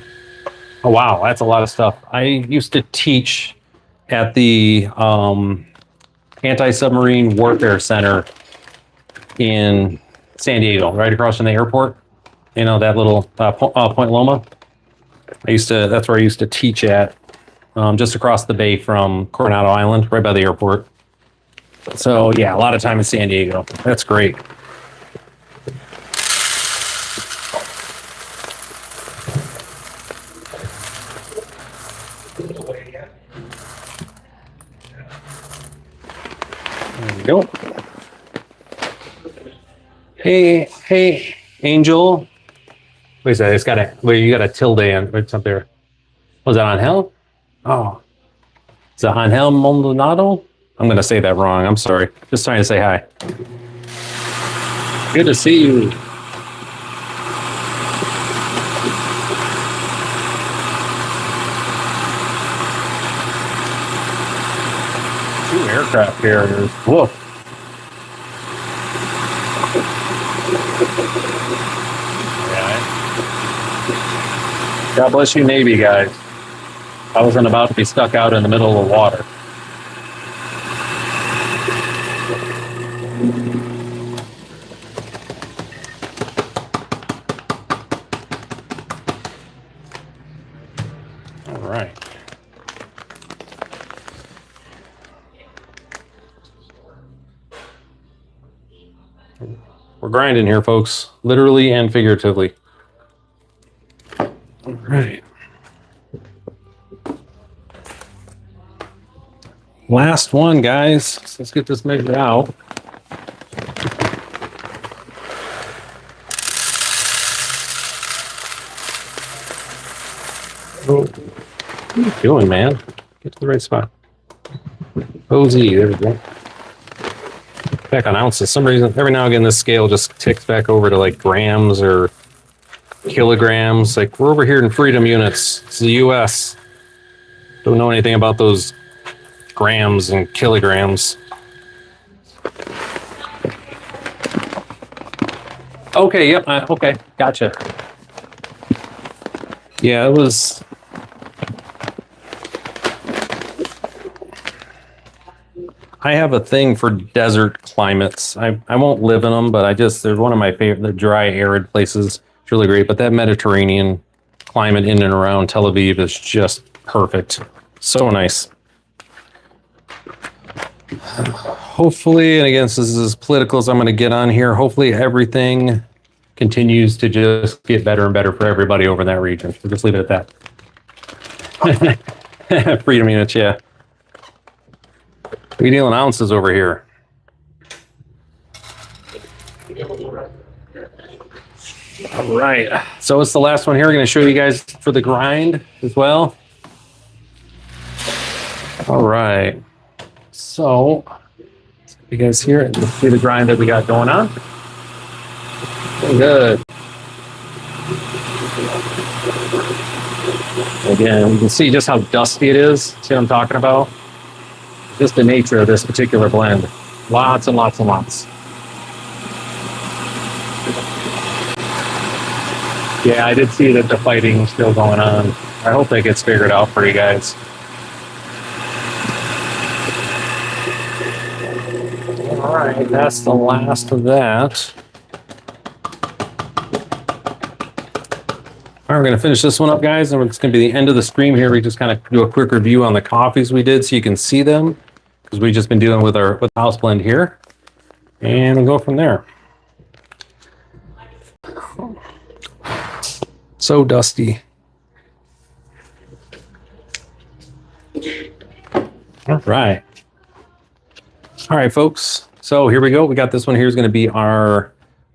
Oh, wow, that's a lot of stuff. I used to teach at the Anti-Submarine Warfare Center in San Diego, right across from the airport. You know, that little Point Loma. That's where I used to teach at, just across the bay from Coronado Island, right by the airport. So yeah, a lot of time in San Diego. That's great. There we go. Hey, Angel. Wait a second, you got a tilde in. What's up there? Was that Angel? Oh. Is it Angel Maldonado? I'm going to say that wrong. I'm sorry. Just trying to say hi. Good to see you. Two aircraft carriers. Whoa. God bless you, Navy guys. I wasn't about to be stuck out in the middle of the water. All right. We're grinding here, folks, literally and figuratively. All right. Last one, guys. Let's get this measured out. Oh, what are you doing, man? Get to the right spot. OZ, there we go. Back on ounces. Some reason, every now and again, this scale just ticks back over to like grams or kilograms. Like, we're over here in freedom units. It's the US. Don't know anything about those grams and kilograms. Okay, yep, okay, gotcha. Yeah, it was... I have a thing for desert climates. I won't live in them, but they're one of my favorite, the dry, arid places. It's really great, but that Mediterranean climate in and around Tel Aviv is just perfect. So nice. Hopefully, and again, this is as political as I'm going to get on here, hopefully everything continues to just get better and better for everybody over in that region. We'll just leave it at that. Freedom units, yeah. We dealing ounces over here. All right. So it's the last one here. We're going to show you guys for the grind as well. All right. So you guys here and see the grind that we got going on. Good. Again, you can see just how dusty it is. See what I'm talking about? Just the nature of this particular blend. Lots and lots and lots. Yeah, I did see that the fighting's still going on. I hope that gets figured out for you guys. All right, that's the last of that. All right, we're going to finish this one up, guys, and it's going to be the end of the stream here. We just kind of do a quick review on the coffees we did so you can see them, because we've just been dealing with our house blend here, and we'll go from there. So dusty. All right. All right, folks. So here we go. We got this one here is going to be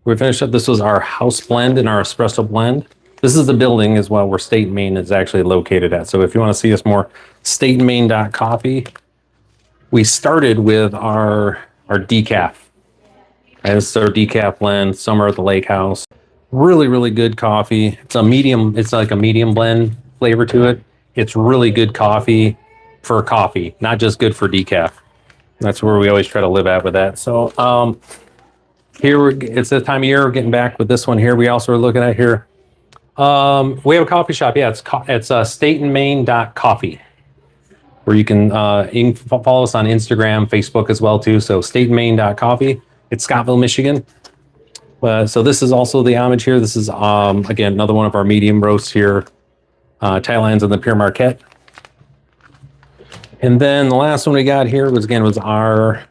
we finished up. This was our house blend and our espresso blend. This is the building as well where State and Main is actually located at. So if you want to see us more, stateandmain.coffee. We started with our decaf. And this is our decaf blend, Summer at the Lake House. Really, really good coffee. It's like a medium blend flavor to it. It's really good coffee for coffee, not just good for decaf. That's where we always try to live at with that. So here it's the time of year we're getting back with this one here. We also are looking at here We have a coffee shop. Yeah, it's stateandmain.coffee, where you can follow us on Instagram, Facebook as well too. So stateandmain.coffee. It's Scottville, Michigan. So this is also the homage here. This is again another one of our medium roasts here. Tight lines on the Pure Marquette. And then the last one we got here was our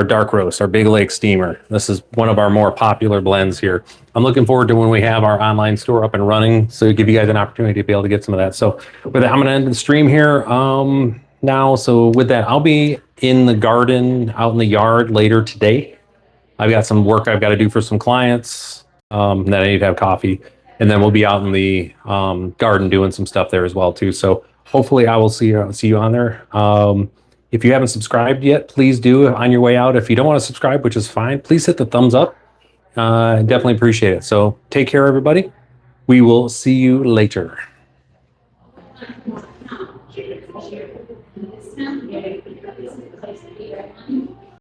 dark roast, our Big Lake Steamer. This is one of our more popular blends here. I'm looking forward to when we have our online store up and running, so give you guys an opportunity to be able to get some of that. So with that, I'm going to end the stream here now. So with that, I'll be in the garden, out in the yard later today. I've got some work I've got to do for some clients that I need to have coffee. And then we'll be out in the garden doing some stuff there as well too. So hopefully I will see you on there. If you haven't subscribed yet, please do on your way out. If you don't want to subscribe, which is fine, please hit the thumbs up. Definitely appreciate it. So take care, everybody. We will see you later.